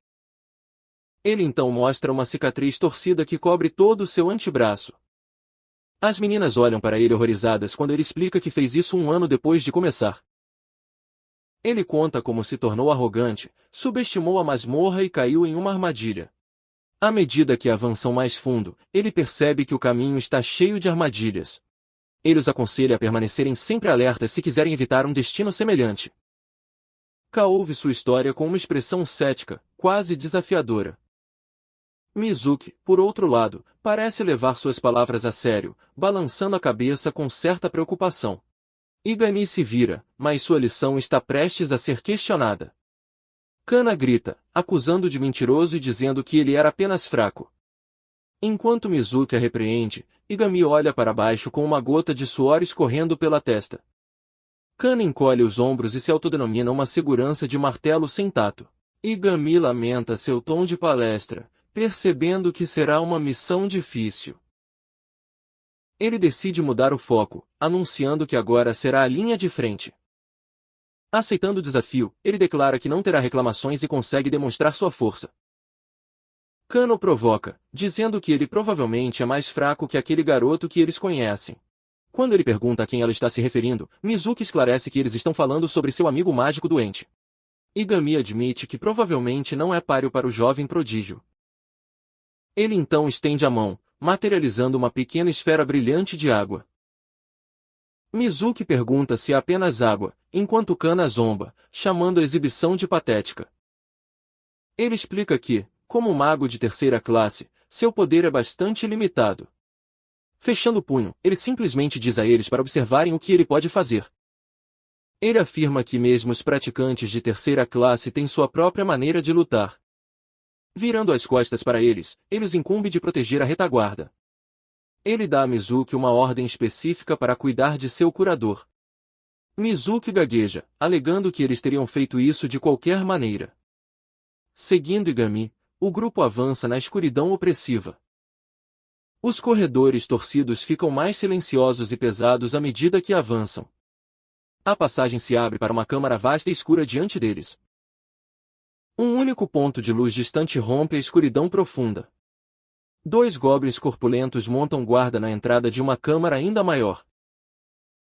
Ele então mostra uma cicatriz torcida que cobre todo o seu antebraço. As meninas olham para ele horrorizadas quando ele explica que fez isso 1 ano depois de começar. Ele conta como se tornou arrogante, subestimou a masmorra e caiu em uma armadilha. À medida que avançam mais fundo, ele percebe que o caminho está cheio de armadilhas. Ele os aconselha a permanecerem sempre alertas se quiserem evitar um destino semelhante. Ka ouve sua história com uma expressão cética, quase desafiadora. Mizuki, por outro lado, parece levar suas palavras a sério, balançando a cabeça com certa preocupação. Igami se vira, mas sua lição está prestes a ser questionada. Kana grita, acusando de mentiroso e dizendo que ele era apenas fraco. Enquanto Mizuki a repreende, Igami olha para baixo com uma gota de suor escorrendo pela testa. Kana encolhe os ombros e se autodenomina uma segurança de martelo sem tato. Igami lamenta seu tom de palestra, percebendo que será uma missão difícil. Ele decide mudar o foco, anunciando que agora será a linha de frente. Aceitando o desafio, ele declara que não terá reclamações e consegue demonstrar sua força. Kana o provoca, dizendo que ele provavelmente é mais fraco que aquele garoto que eles conhecem. Quando ele pergunta a quem ela está se referindo, Mizuki esclarece que eles estão falando sobre seu amigo mágico doente. Igami admite que provavelmente não é páreo para o jovem prodígio. Ele então estende a mão, materializando uma pequena esfera brilhante de água. Mizuki pergunta se é apenas água, enquanto Kana zomba, chamando a exibição de patética. Ele explica que, como mago de terceira classe, seu poder é bastante limitado. Fechando o punho, ele simplesmente diz a eles para observarem o que ele pode fazer. Ele afirma que mesmo os praticantes de terceira classe têm sua própria maneira de lutar. Virando as costas para eles, ele os incumbe de proteger a retaguarda. Ele dá a Mizuki uma ordem específica para cuidar de seu curador. Mizuki gagueja, alegando que eles teriam feito isso de qualquer maneira. Seguindo Igami, o grupo avança na escuridão opressiva. Os corredores torcidos ficam mais silenciosos e pesados à medida que avançam. A passagem se abre para uma câmara vasta e escura diante deles. Um único ponto de luz distante rompe a escuridão profunda. 2 goblins corpulentos montam guarda na entrada de uma câmara ainda maior.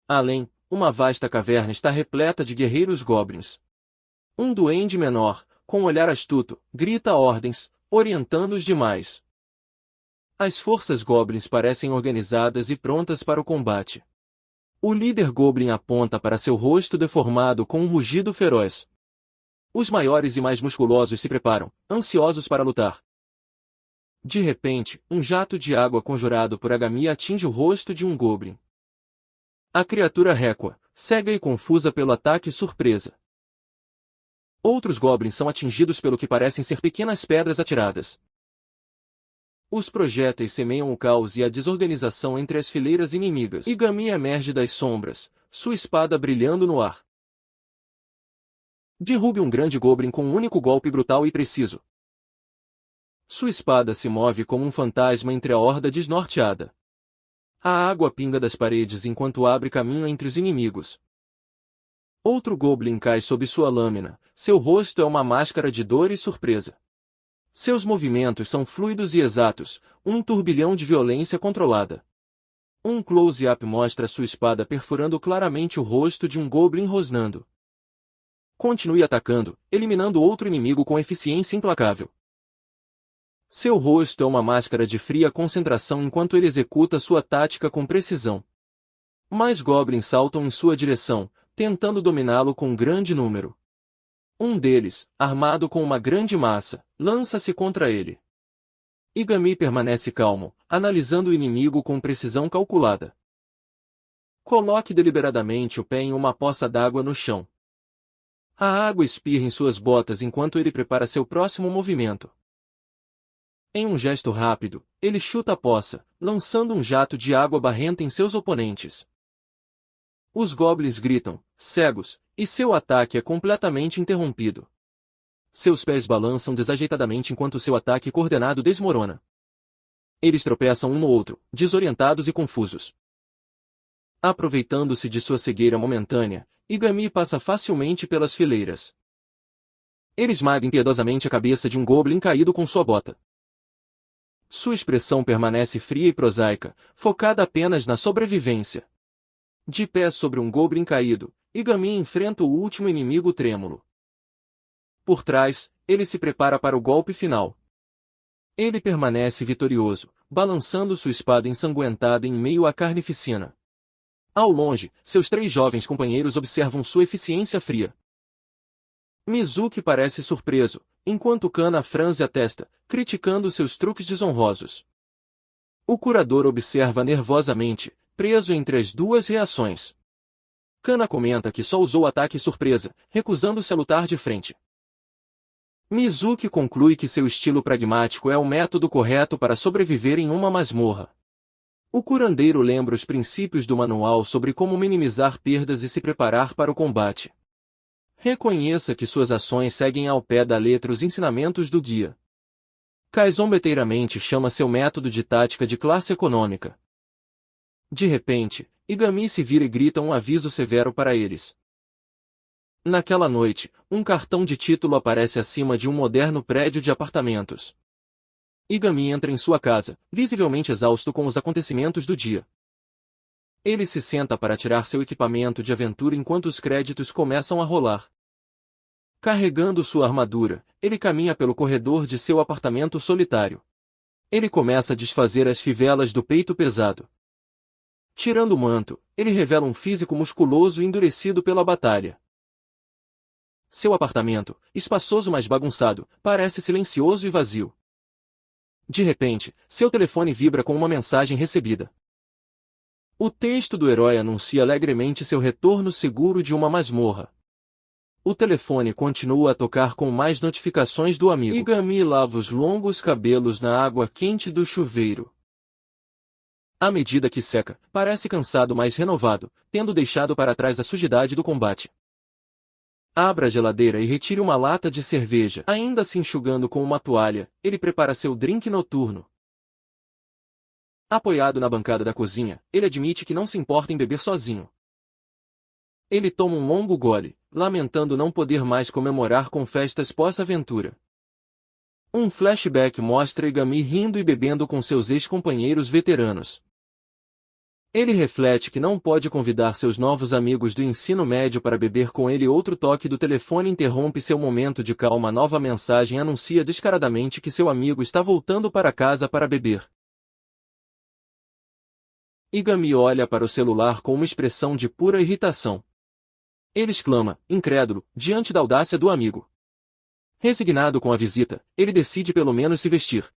Além, uma vasta caverna está repleta de guerreiros goblins. Um duende menor, com um olhar astuto, grita ordens, orientando os demais. As forças goblins parecem organizadas e prontas para o combate. O líder goblin aponta para seu rosto deformado com um rugido feroz. Os maiores e mais musculosos se preparam, ansiosos para lutar. De repente, um jato de água conjurado por Agami atinge o rosto de um goblin. A criatura recua, cega e confusa pelo ataque surpresa. Outros goblins são atingidos pelo que parecem ser pequenas pedras atiradas. Os projéteis semeiam o caos e a desorganização entre as fileiras inimigas. Igami emerge das sombras, sua espada brilhando no ar. Derrube um grande goblin com um único golpe brutal e preciso. Sua espada se move como um fantasma entre a horda desnorteada. A água pinga das paredes enquanto abre caminho entre os inimigos. Outro goblin cai sob sua lâmina, seu rosto é uma máscara de dor e surpresa. Seus movimentos são fluidos e exatos, um turbilhão de violência controlada. Um close-up mostra sua espada perfurando claramente o rosto de um goblin rosnando. Continue atacando, eliminando outro inimigo com eficiência implacável. Seu rosto é uma máscara de fria concentração enquanto ele executa sua tática com precisão. Mais goblins saltam em sua direção, tentando dominá-lo com um grande número. Um deles, armado com uma grande massa, lança-se contra ele. Igami permanece calmo, analisando o inimigo com precisão calculada. Coloque deliberadamente o pé em uma poça d'água no chão. A água espirra em suas botas enquanto ele prepara seu próximo movimento. Em um gesto rápido, ele chuta a poça, lançando um jato de água barrenta em seus oponentes. Os goblins gritam, cegos, e seu ataque é completamente interrompido. Seus pés balançam desajeitadamente enquanto seu ataque coordenado desmorona. Eles tropeçam um no outro, desorientados e confusos. Aproveitando-se de sua cegueira momentânea, Igami passa facilmente pelas fileiras. Ele esmaga impiedosamente a cabeça de um goblin caído com sua bota. Sua expressão permanece fria e prosaica, focada apenas na sobrevivência. De pé sobre um goblin caído, Igami enfrenta o último inimigo trêmulo. Por trás, ele se prepara para o golpe final. Ele permanece vitorioso, balançando sua espada ensanguentada em meio à carnificina. Ao longe, seus 3 jovens companheiros observam sua eficiência fria. Mizuki parece surpreso, enquanto Kana franze a testa, criticando seus truques desonrosos. O curador observa nervosamente, preso entre as duas reações. Kana comenta que só usou ataque surpresa, recusando-se a lutar de frente. Mizuki conclui que seu estilo pragmático é o método correto para sobreviver em uma masmorra. O curandeiro lembra os princípios do manual sobre como minimizar perdas e se preparar para o combate. Reconheça que suas ações seguem ao pé da letra os ensinamentos do guia. Kai zombeteiramente chama seu método de tática de classe econômica. De repente, Igami se vira e grita um aviso severo para eles. Naquela noite, um cartão de título aparece acima de um moderno prédio de apartamentos. Igami entra em sua casa, visivelmente exausto com os acontecimentos do dia. Ele se senta para tirar seu equipamento de aventura enquanto os créditos começam a rolar. Carregando sua armadura, ele caminha pelo corredor de seu apartamento solitário. Ele começa a desfazer as fivelas do peito pesado. Tirando o manto, ele revela um físico musculoso e endurecido pela batalha. Seu apartamento, espaçoso mas bagunçado, parece silencioso e vazio. De repente, seu telefone vibra com uma mensagem recebida. O texto do herói anuncia alegremente seu retorno seguro de uma masmorra. O telefone continua a tocar com mais notificações do amigo. Igami lava os longos cabelos na água quente do chuveiro. À medida que seca, parece cansado mas renovado, tendo deixado para trás a sujidade do combate. Abra a geladeira e retire uma lata de cerveja. Ainda se enxugando com uma toalha, ele prepara seu drink noturno. Apoiado na bancada da cozinha, ele admite que não se importa em beber sozinho. Ele toma um longo gole, lamentando não poder mais comemorar com festas pós-aventura. Um flashback mostra Igami rindo e bebendo com seus ex-companheiros veteranos. Ele reflete que não pode convidar seus novos amigos do ensino médio para beber com ele. Outro toque do telefone interrompe seu momento de calma. Nova mensagem anuncia descaradamente que seu amigo está voltando para casa para beber. Igami olha para o celular com uma expressão de pura irritação. Ele exclama, incrédulo, diante da audácia do amigo. Resignado com a visita, ele decide pelo menos se vestir.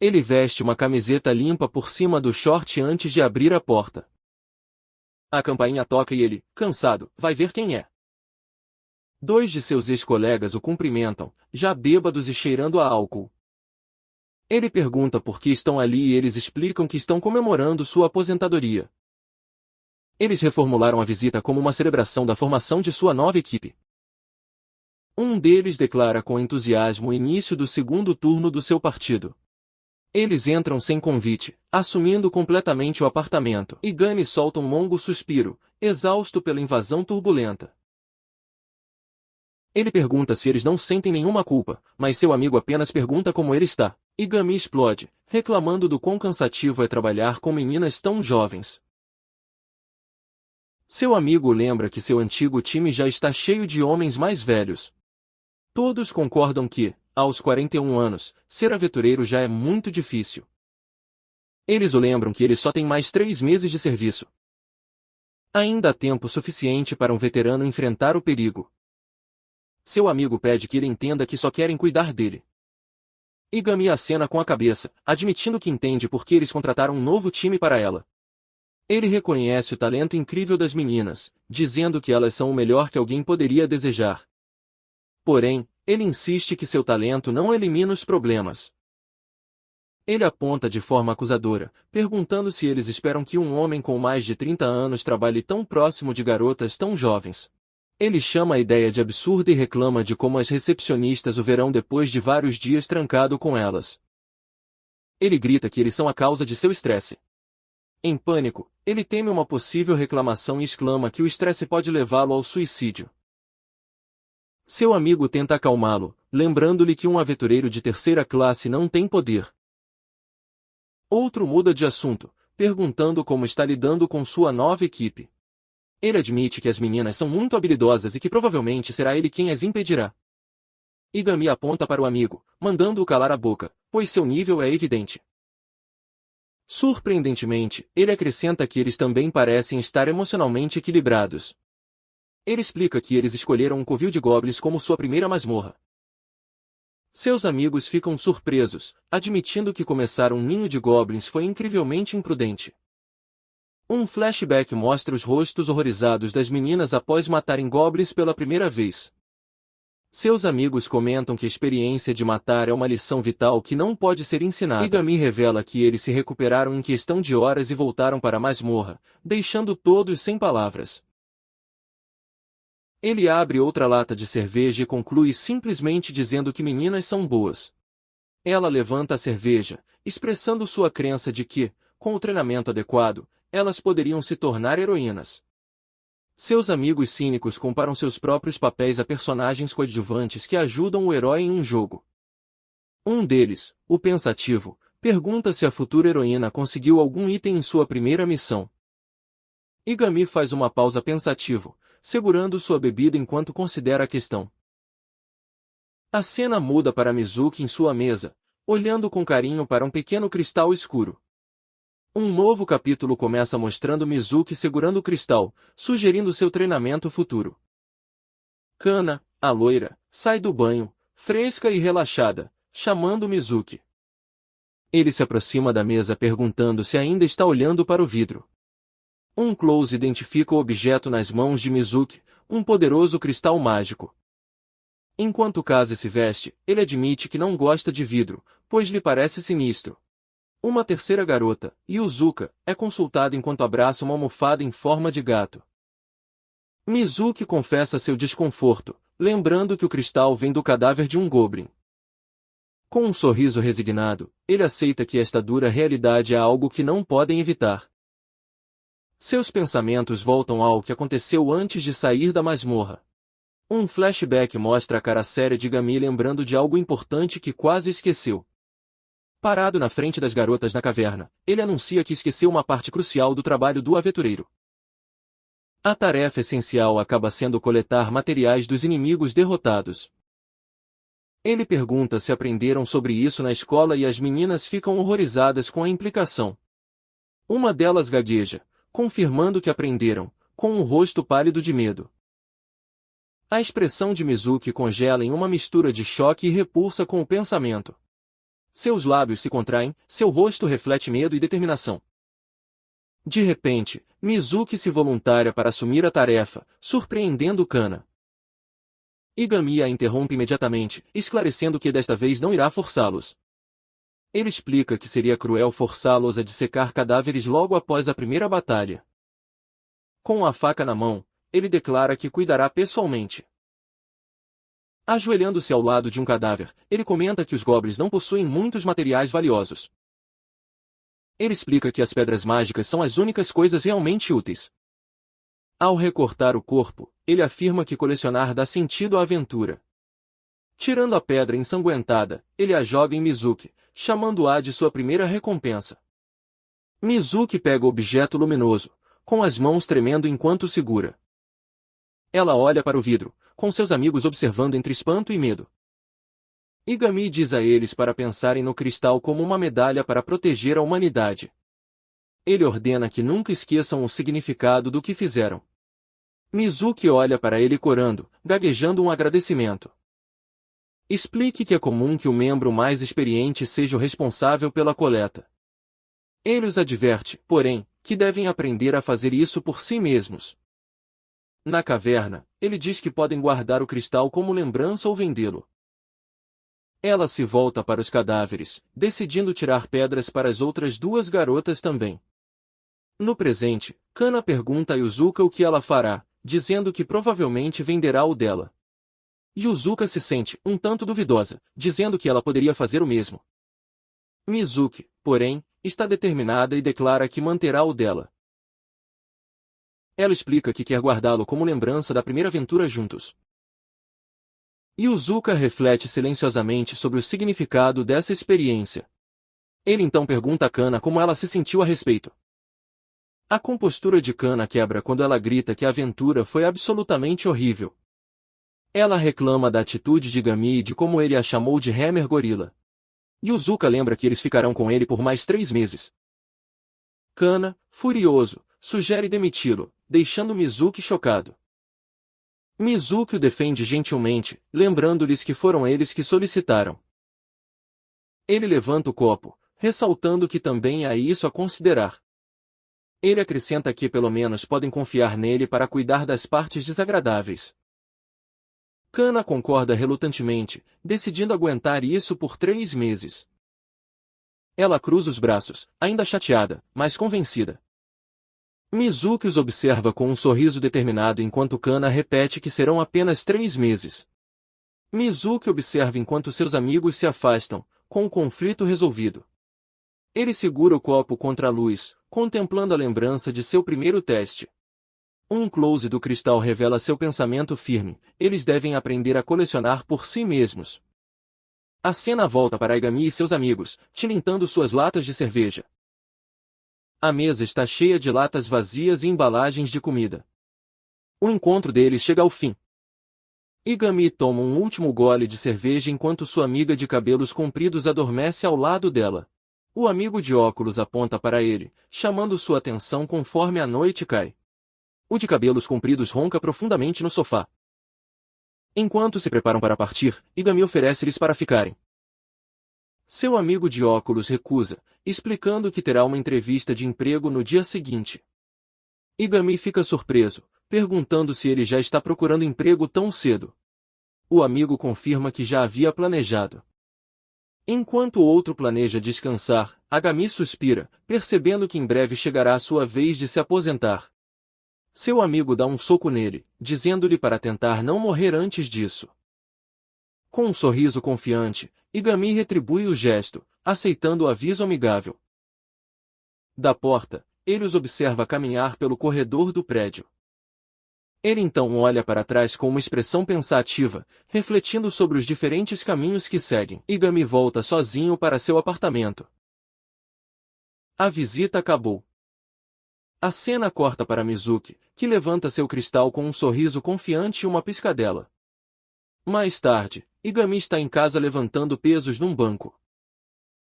Ele veste uma camiseta limpa por cima do short antes de abrir a porta. A campainha toca e ele, cansado, vai ver quem é. 2 de seus ex-colegas o cumprimentam, já bêbados e cheirando a álcool. Ele pergunta por que estão ali e eles explicam que estão comemorando sua aposentadoria. Eles reformularam a visita como uma celebração da formação de sua nova equipe. Um deles declara com entusiasmo o início do segundo turno do seu partido. Eles entram sem convite, assumindo completamente o apartamento. Igami solta um longo suspiro, exausto pela invasão turbulenta. Ele pergunta se eles não sentem nenhuma culpa, mas seu amigo apenas pergunta como ele está. Igami explode, reclamando do quão cansativo é trabalhar com meninas tão jovens. Seu amigo lembra que seu antigo time já está cheio de homens mais velhos. Todos concordam que, aos 41 anos, ser aventureiro já é muito difícil. Eles o lembram que ele só tem mais 3 meses de serviço. Ainda há tempo suficiente para um veterano enfrentar o perigo. Seu amigo pede que ele entenda que só querem cuidar dele. Igami acena com a cabeça, admitindo que entende por que eles contrataram um novo time para ela. Ele reconhece o talento incrível das meninas, dizendo que elas são o melhor que alguém poderia desejar. Porém, ele insiste que seu talento não elimina os problemas. Ele aponta de forma acusadora, perguntando se eles esperam que um homem com mais de 30 anos trabalhe tão próximo de garotas tão jovens. Ele chama a ideia de absurda e reclama de como as recepcionistas o verão depois de vários dias trancado com elas. Ele grita que eles são a causa de seu estresse. Em pânico, ele teme uma possível reclamação e exclama que o estresse pode levá-lo ao suicídio. Seu amigo tenta acalmá-lo, lembrando-lhe que um aventureiro de terceira classe não tem poder. Outro muda de assunto, perguntando como está lidando com sua nova equipe. Ele admite que as meninas são muito habilidosas e que provavelmente será ele quem as impedirá. Igami aponta para o amigo, mandando-o calar a boca, pois seu nível é evidente. Surpreendentemente, ele acrescenta que eles também parecem estar emocionalmente equilibrados. Ele explica que eles escolheram um covil de goblins como sua primeira masmorra. Seus amigos ficam surpresos, admitindo que começar um ninho de goblins foi incrivelmente imprudente. Um flashback mostra os rostos horrorizados das meninas após matarem goblins pela primeira vez. Seus amigos comentam que a experiência de matar é uma lição vital que não pode ser ensinada. Igami revela que eles se recuperaram em questão de horas e voltaram para a masmorra, deixando todos sem palavras. Ele abre outra lata de cerveja e conclui simplesmente dizendo que meninas são boas. Ela levanta a cerveja, expressando sua crença de que, com o treinamento adequado, elas poderiam se tornar heroínas. Seus amigos cínicos comparam seus próprios papéis a personagens coadjuvantes que ajudam o herói em um jogo. Um deles, o pensativo, pergunta se a futura heroína conseguiu algum item em sua primeira missão. Igami faz uma pausa pensativo, segurando sua bebida enquanto considera a questão. A cena muda para Mizuki em sua mesa, olhando com carinho para um pequeno cristal escuro. Um novo capítulo começa mostrando Mizuki segurando o cristal, sugerindo seu treinamento futuro. Kana, a loira, sai do banho, fresca e relaxada, chamando Mizuki. Ele se aproxima da mesa perguntando se ainda está olhando para o vidro. Um close identifica o objeto nas mãos de Mizuki, um poderoso cristal mágico. Enquanto Kaze se veste, ele admite que não gosta de vidro, pois lhe parece sinistro. Uma terceira garota, Yuzuka, é consultada enquanto abraça uma almofada em forma de gato. Mizuki confessa seu desconforto, lembrando que o cristal vem do cadáver de um goblin. Com um sorriso resignado, ele aceita que esta dura realidade é algo que não podem evitar. Seus pensamentos voltam ao que aconteceu antes de sair da masmorra. Um flashback mostra a cara séria de Igami lembrando de algo importante que quase esqueceu. Parado na frente das garotas na caverna, ele anuncia que esqueceu uma parte crucial do trabalho do aventureiro. A tarefa essencial acaba sendo coletar materiais dos inimigos derrotados. Ele pergunta se aprenderam sobre isso na escola e as meninas ficam horrorizadas com a implicação. Uma delas gagueja, confirmando que aprenderam, com um rosto pálido de medo. A expressão de Mizuki congela em uma mistura de choque e repulsa com o pensamento. Seus lábios se contraem, seu rosto reflete medo e determinação. De repente, Mizuki se voluntaria para assumir a tarefa, surpreendendo Kana. Igami a interrompe imediatamente, esclarecendo que desta vez não irá forçá-los. Ele explica que seria cruel forçá-los a dissecar cadáveres logo após a primeira batalha. Com a faca na mão, ele declara que cuidará pessoalmente. Ajoelhando-se ao lado de um cadáver, ele comenta que os goblins não possuem muitos materiais valiosos. Ele explica que as pedras mágicas são as únicas coisas realmente úteis. Ao recortar o corpo, ele afirma que colecionar dá sentido à aventura. Tirando a pedra ensanguentada, ele a joga em Mizuki, chamando-a de sua primeira recompensa. Mizuki pega o objeto luminoso, com as mãos tremendo enquanto segura. Ela olha para o vidro, com seus amigos observando entre espanto e medo. Igami diz a eles para pensarem no cristal como uma medalha para proteger a humanidade. Ele ordena que nunca esqueçam o significado do que fizeram. Mizuki olha para ele corando, gaguejando um agradecimento. Explique que é comum que o membro mais experiente seja o responsável pela coleta. Ele os adverte, porém, que devem aprender a fazer isso por si mesmos. Na caverna, ele diz que podem guardar o cristal como lembrança ou vendê-lo. Ela se volta para os cadáveres, decidindo tirar pedras para as outras duas garotas também. No presente, Kana pergunta a Yuzuka o que ela fará, dizendo que provavelmente venderá o dela. Yuzuka se sente um tanto duvidosa, dizendo que ela poderia fazer o mesmo. Mizuki, porém, está determinada e declara que manterá o dela. Ela explica que quer guardá-lo como lembrança da primeira aventura juntos. Yuzuka reflete silenciosamente sobre o significado dessa experiência. Ele então pergunta a Kana como ela se sentiu a respeito. A compostura de Kana quebra quando ela grita que a aventura foi absolutamente horrível. Ela reclama da atitude de Gami e de como ele a chamou de Hammer Gorila. Yuzuka lembra que eles ficarão com ele por mais 3 meses. Kana, furioso, sugere demiti-lo, deixando Mizuki chocado. Mizuki o defende gentilmente, lembrando-lhes que foram eles que solicitaram. Ele levanta o copo, ressaltando que também há isso a considerar. Ele acrescenta que pelo menos podem confiar nele para cuidar das partes desagradáveis. Kana concorda relutantemente, decidindo aguentar isso por 3 meses. Ela cruza os braços, ainda chateada, mas convencida. Mizuki os observa com um sorriso determinado enquanto Kana repete que serão apenas 3 meses. Mizuki observa enquanto seus amigos se afastam, com o conflito resolvido. Ele segura o copo contra a luz, contemplando a lembrança de seu primeiro teste. Um close do cristal revela seu pensamento firme, eles devem aprender a colecionar por si mesmos. A cena volta para Aigami e seus amigos, tilintando suas latas de cerveja. A mesa está cheia de latas vazias e embalagens de comida. O encontro deles chega ao fim. Igami toma um último gole de cerveja enquanto sua amiga de cabelos compridos adormece ao lado dela. O amigo de óculos aponta para ele, chamando sua atenção conforme a noite cai. O de cabelos compridos ronca profundamente no sofá. Enquanto se preparam para partir, Igami oferece-lhes para ficarem. Seu amigo de óculos recusa, explicando que terá uma entrevista de emprego no dia seguinte. Igami fica surpreso, perguntando se ele já está procurando emprego tão cedo. O amigo confirma que já havia planejado. Enquanto o outro planeja descansar, Agami suspira, percebendo que em breve chegará a sua vez de se aposentar. Seu amigo dá um soco nele, dizendo-lhe para tentar não morrer antes disso. Com um sorriso confiante, Igami retribui o gesto, aceitando o aviso amigável. Da porta, ele os observa caminhar pelo corredor do prédio. Ele então olha para trás com uma expressão pensativa, refletindo sobre os diferentes caminhos que seguem. Igami volta sozinho para seu apartamento. A visita acabou. A cena corta para Mizuki, que levanta seu cristal com um sorriso confiante e uma piscadela. Mais tarde, Igami está em casa levantando pesos num banco.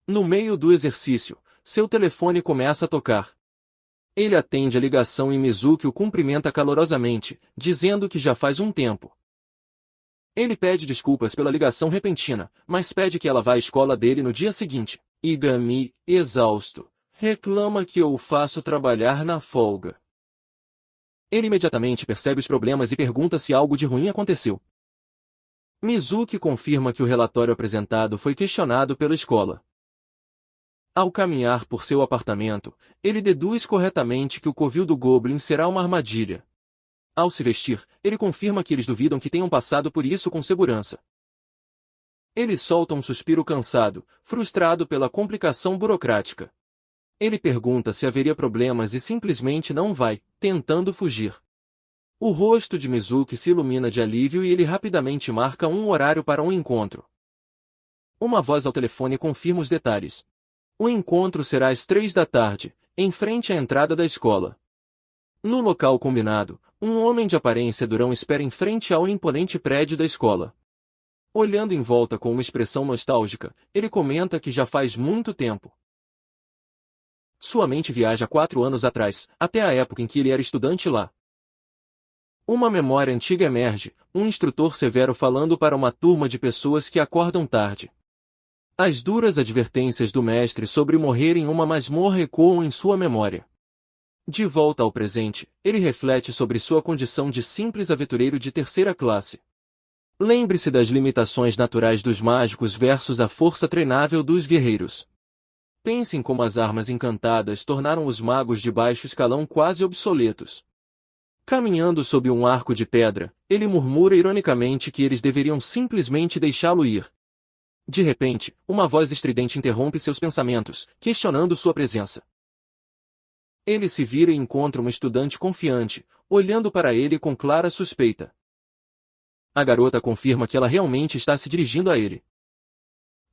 No meio do exercício, seu telefone começa a tocar. Ele atende a ligação e Mizuki o cumprimenta calorosamente, dizendo que já faz um tempo. Ele pede desculpas pela ligação repentina, mas pede que ela vá à escola dele no dia seguinte. Igami, exausto, reclama que eu o faço trabalhar na folga. Ele imediatamente percebe os problemas e pergunta se algo de ruim aconteceu. Mizuki confirma que o relatório apresentado foi questionado pela escola. Ao caminhar por seu apartamento, ele deduz corretamente que o covil do Goblin será uma armadilha. Ao se vestir, ele confirma que eles duvidam que tenham passado por isso com segurança. Ele solta um suspiro cansado, frustrado pela complicação burocrática. Ele pergunta se haveria problemas e simplesmente não vai, tentando fugir. O rosto de Mizuki se ilumina de alívio e ele rapidamente marca um horário para um encontro. Uma voz ao telefone confirma os detalhes. O encontro será às 3 da tarde, em frente à entrada da escola. No local combinado, um homem de aparência durão espera em frente ao imponente prédio da escola. Olhando em volta com uma expressão nostálgica, ele comenta que já faz muito tempo. Sua mente viaja 4 anos atrás, até a época em que ele era estudante lá. Uma memória antiga emerge, um instrutor severo falando para uma turma de pessoas que acordam tarde. As duras advertências do mestre sobre morrer em uma masmorra ecoam em sua memória. De volta ao presente, ele reflete sobre sua condição de simples aventureiro de terceira classe. Lembre-se das limitações naturais dos mágicos versus a força treinável dos guerreiros. Pense em como as armas encantadas tornaram os magos de baixo escalão quase obsoletos. Caminhando sob um arco de pedra, ele murmura ironicamente que eles deveriam simplesmente deixá-lo ir. De repente, uma voz estridente interrompe seus pensamentos, questionando sua presença. Ele se vira e encontra uma estudante confiante, olhando para ele com clara suspeita. A garota confirma que ela realmente está se dirigindo a ele.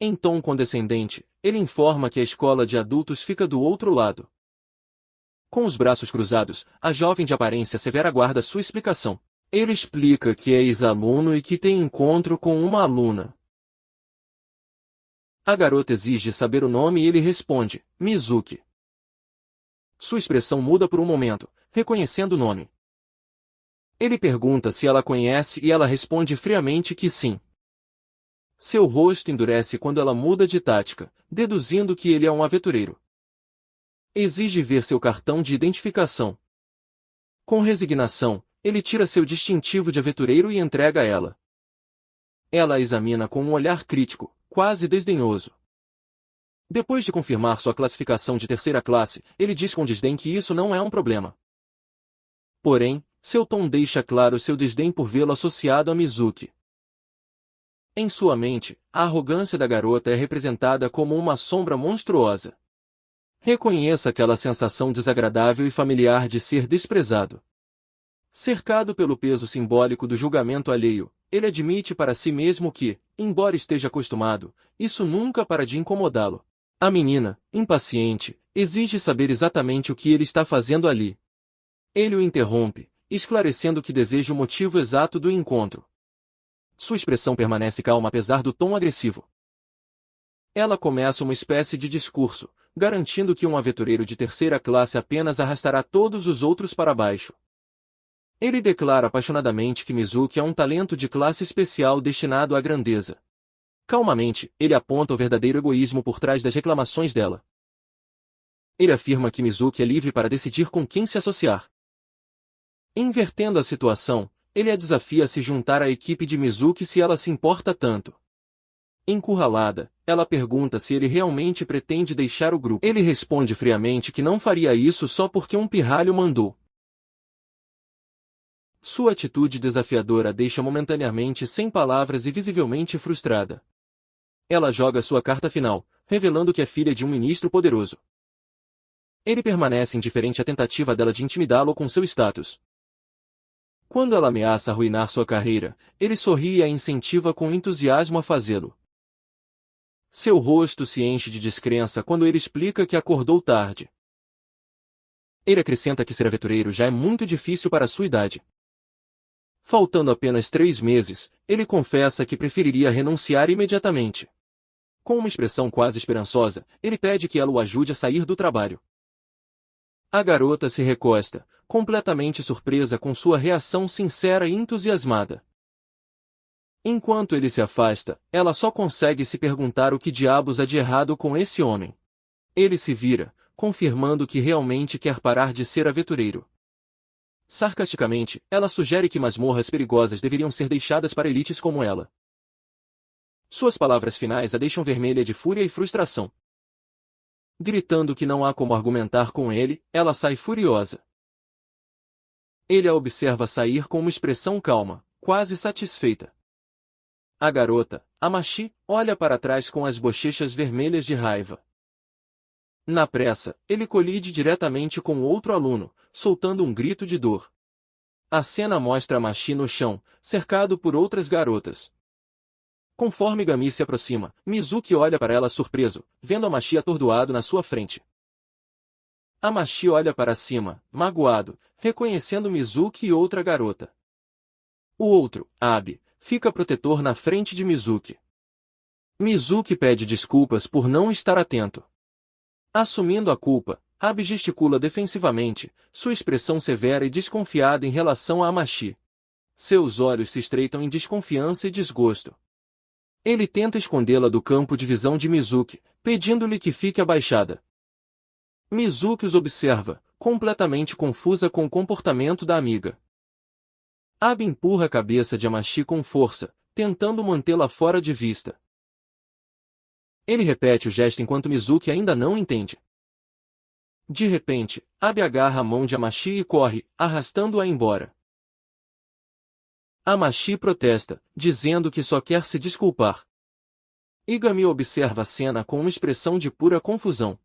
Em tom condescendente, ele informa que a escola de adultos fica do outro lado. Com os braços cruzados, a jovem de aparência severa aguarda sua explicação. Ele explica que é ex-aluno e que tem encontro com uma aluna. A garota exige saber o nome e ele responde, Mizuki. Sua expressão muda por um momento, reconhecendo o nome. Ele pergunta se ela conhece e ela responde friamente que sim. Seu rosto endurece quando ela muda de tática, deduzindo que ele é um aventureiro. Exige ver seu cartão de identificação. Com resignação, ele tira seu distintivo de aventureiro e entrega a ela. Ela a examina com um olhar crítico, quase desdenhoso. Depois de confirmar sua classificação de terceira classe, ele diz com desdém que isso não é um problema. Porém, seu tom deixa claro seu desdém por vê-lo associado a Mizuki. Em sua mente, a arrogância da garota é representada como uma sombra monstruosa. Reconheça aquela sensação desagradável e familiar de ser desprezado. Cercado pelo peso simbólico do julgamento alheio, ele admite para si mesmo que, embora esteja acostumado, isso nunca para de incomodá-lo. A menina, impaciente, exige saber exatamente o que ele está fazendo ali. Ele o interrompe, esclarecendo que deseja o motivo exato do encontro. Sua expressão permanece calma apesar do tom agressivo. Ela começa uma espécie de discurso, garantindo que um aventureiro de terceira classe apenas arrastará todos os outros para baixo. Ele declara apaixonadamente que Mizuki é um talento de classe especial destinado à grandeza. Calmamente, ele aponta o verdadeiro egoísmo por trás das reclamações dela. Ele afirma que Mizuki é livre para decidir com quem se associar. Invertendo a situação, ele a desafia a se juntar à equipe de Mizuki se ela se importa tanto. Encurralada, ela pergunta se ele realmente pretende deixar o grupo. Ele responde friamente que não faria isso só porque um pirralho mandou. Sua atitude desafiadora deixa momentaneamente sem palavras e visivelmente frustrada. Ela joga sua carta final, revelando que é filha de um ministro poderoso. Ele permanece indiferente à tentativa dela de intimidá-lo com seu status. Quando ela ameaça arruinar sua carreira, ele sorri e a incentiva com entusiasmo a fazê-lo. Seu rosto se enche de descrença quando ele explica que acordou tarde. Ele acrescenta que ser aventureiro já é muito difícil para sua idade. Faltando apenas 3 meses, ele confessa que preferiria renunciar imediatamente. Com uma expressão quase esperançosa, ele pede que ela o ajude a sair do trabalho. A garota se recosta, completamente surpresa com sua reação sincera e entusiasmada. Enquanto ele se afasta, ela só consegue se perguntar o que diabos há de errado com esse homem. Ele se vira, confirmando que realmente quer parar de ser aventureiro. Sarcasticamente, ela sugere que masmorras perigosas deveriam ser deixadas para elites como ela. Suas palavras finais a deixam vermelha de fúria e frustração. Gritando que não há como argumentar com ele, ela sai furiosa. Ele a observa sair com uma expressão calma, quase satisfeita. A garota, Amashi, olha para trás com as bochechas vermelhas de raiva. Na pressa, ele colide diretamente com outro aluno, soltando um grito de dor. A cena mostra Amashi no chão, cercado por outras garotas. Conforme Gami se aproxima, Mizuki olha para ela surpreso, vendo Amashi atordoado na sua frente. Amashi olha para cima, magoado, reconhecendo Mizuki e outra garota. O outro, Abi, fica protetor na frente de Mizuki. Mizuki pede desculpas por não estar atento. Assumindo a culpa, Abi gesticula defensivamente, sua expressão severa e desconfiada em relação a Amashi. Seus olhos se estreitam em desconfiança e desgosto. Ele tenta escondê-la do campo de visão de Mizuki, pedindo-lhe que fique abaixada. Mizuki os observa, completamente confusa com o comportamento da amiga. Abi empurra a cabeça de Amashi com força, tentando mantê-la fora de vista. Ele repete o gesto enquanto Mizuki ainda não entende. De repente, Abi agarra a mão de Amashi e corre, arrastando-a embora. Amashi protesta, dizendo que só quer se desculpar. Igami observa a cena com uma expressão de pura confusão.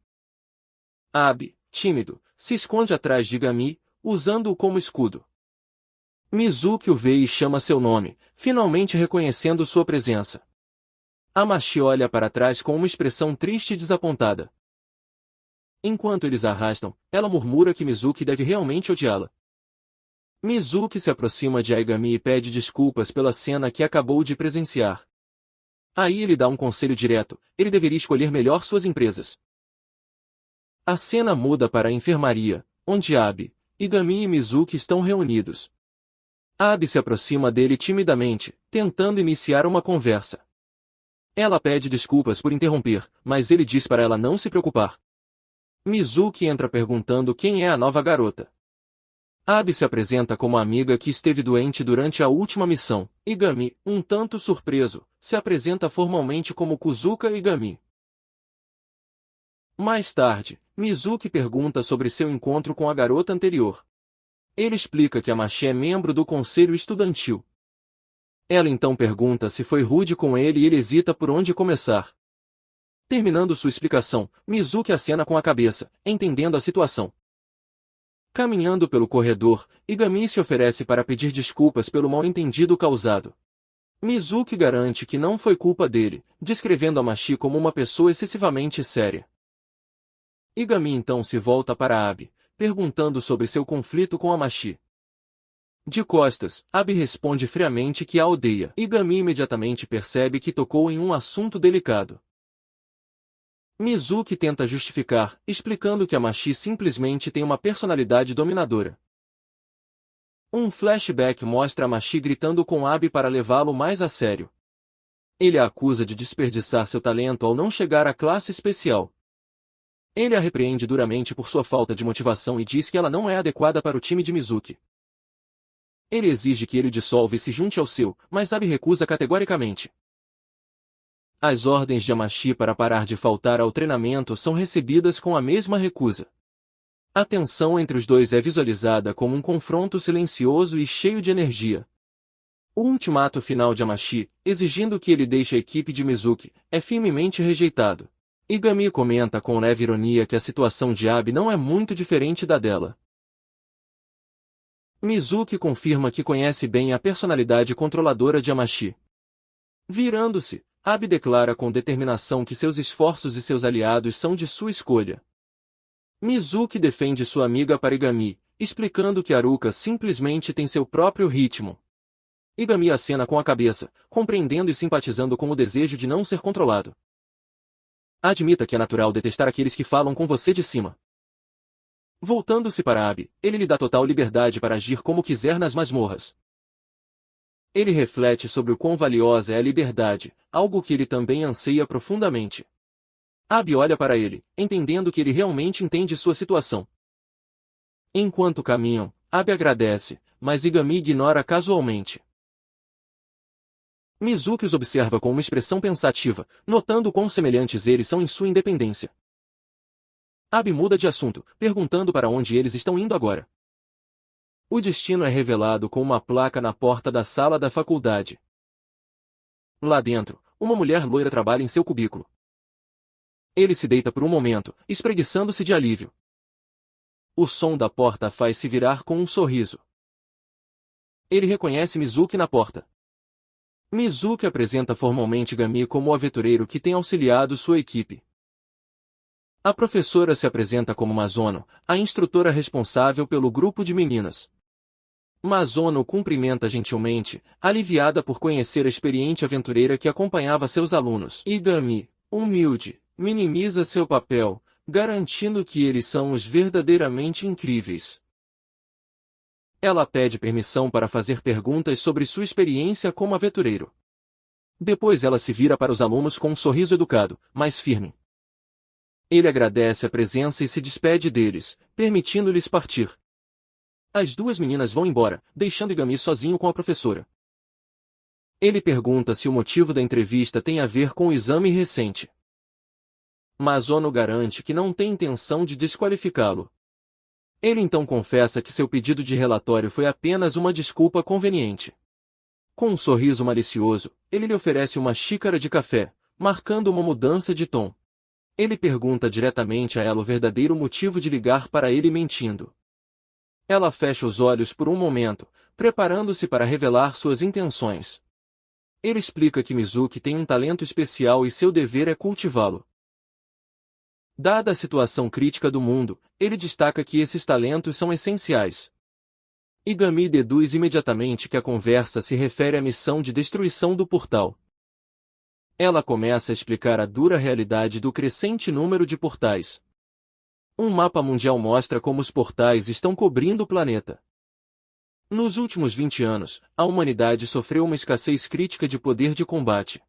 Abi, tímido, se esconde atrás de Igami, usando-o como escudo. Mizuki o vê e chama seu nome, finalmente reconhecendo sua presença. Amashi olha para trás com uma expressão triste e desapontada. Enquanto eles a arrastam, ela murmura que Mizuki deve realmente odiá-la. Mizuki se aproxima de Aigami e pede desculpas pela cena que acabou de presenciar. Aí ele dá um conselho direto, ele deveria escolher melhor suas empresas. A cena muda para a enfermaria, onde Abi, Igami e Mizuki estão reunidos. Abi se aproxima dele timidamente, tentando iniciar uma conversa. Ela pede desculpas por interromper, mas ele diz para ela não se preocupar. Mizuki entra perguntando quem é a nova garota. Abi se apresenta como a amiga que esteve doente durante a última missão. Igami, um tanto surpreso, se apresenta formalmente como Kuzuka Igami. Mais tarde, Mizuki pergunta sobre seu encontro com a garota anterior. Ele explica que Amashi é membro do conselho estudantil. Ela então pergunta se foi rude com ele e ele hesita por onde começar. Terminando sua explicação, Mizuki acena com a cabeça, entendendo a situação. Caminhando pelo corredor, Igami se oferece para pedir desculpas pelo mal-entendido causado. Mizuki garante que não foi culpa dele, descrevendo Amashi como uma pessoa excessivamente séria. Igami então se volta para Abi, perguntando sobre seu conflito com Amashi. De costas, Abi responde friamente que a odeia. Igami imediatamente percebe que tocou em um assunto delicado. Mizuki tenta justificar, explicando que Amashi simplesmente tem uma personalidade dominadora. Um flashback mostra Amashi gritando com Abi para levá-lo mais a sério. Ele a acusa de desperdiçar seu talento ao não chegar à classe especial. Ele a repreende duramente por sua falta de motivação e diz que ela não é adequada para o time de Mizuki. Ele exige que ele dissolva e se junte ao seu, mas Abi recusa categoricamente. As ordens de Amashi para parar de faltar ao treinamento são recebidas com a mesma recusa. A tensão entre os dois é visualizada como um confronto silencioso e cheio de energia. O ultimato final de Amashi, exigindo que ele deixe a equipe de Mizuki, é firmemente rejeitado. Igami comenta com leve ironia que a situação de Abi não é muito diferente da dela. Mizuki confirma que conhece bem a personalidade controladora de Amashi. Virando-se, Abi declara com determinação que seus esforços e seus aliados são de sua escolha. Mizuki defende sua amiga para Igami, explicando que Haruka simplesmente tem seu próprio ritmo. Igami acena com a cabeça, compreendendo e simpatizando com o desejo de não ser controlado. Admita que é natural detestar aqueles que falam com você de cima. Voltando-se para Abi, ele lhe dá total liberdade para agir como quiser nas masmorras. Ele reflete sobre o quão valiosa é a liberdade, algo que ele também anseia profundamente. Abi olha para ele, entendendo que ele realmente entende sua situação. Enquanto caminham, Abi agradece, mas Igami ignora casualmente. Mizuki os observa com uma expressão pensativa, notando quão semelhantes eles são em sua independência. Abi muda de assunto, perguntando para onde eles estão indo agora. O destino é revelado com uma placa na porta da sala da faculdade. Lá dentro, uma mulher loira trabalha em seu cubículo. Ele se deita por um momento, espreguiçando-se de alívio. O som da porta faz se virar com um sorriso. Ele reconhece Mizuki na porta. Mizuki apresenta formalmente Igami como o aventureiro que tem auxiliado sua equipe. A professora se apresenta como Mazono, a instrutora responsável pelo grupo de meninas. Mazono o cumprimenta gentilmente, aliviada por conhecer a experiente aventureira que acompanhava seus alunos. Igami, humilde, minimiza seu papel, garantindo que eles são os verdadeiramente incríveis. Ela pede permissão para fazer perguntas sobre sua experiência como aventureiro. Depois ela se vira para os alunos com um sorriso educado, mas firme. Ele agradece a presença e se despede deles, permitindo-lhes partir. As duas meninas vão embora, deixando Igami sozinho com a professora. Ele pergunta se o motivo da entrevista tem a ver com o exame recente. Mas Ono garante que não tem intenção de desqualificá-lo. Ele então confessa que seu pedido de relatório foi apenas uma desculpa conveniente. Com um sorriso malicioso, ele lhe oferece uma xícara de café, marcando uma mudança de tom. Ele pergunta diretamente a ela o verdadeiro motivo de ligar para ele mentindo. Ela fecha os olhos por um momento, preparando-se para revelar suas intenções. Ele explica que Mizuki tem um talento especial e seu dever é cultivá-lo. Dada a situação crítica do mundo, ele destaca que esses talentos são essenciais. Igami deduz imediatamente que a conversa se refere à missão de destruição do portal. Ela começa a explicar a dura realidade do crescente número de portais. Um mapa mundial mostra como os portais estão cobrindo o planeta. Nos últimos 20 anos, a humanidade sofreu uma escassez crítica de poder de combate.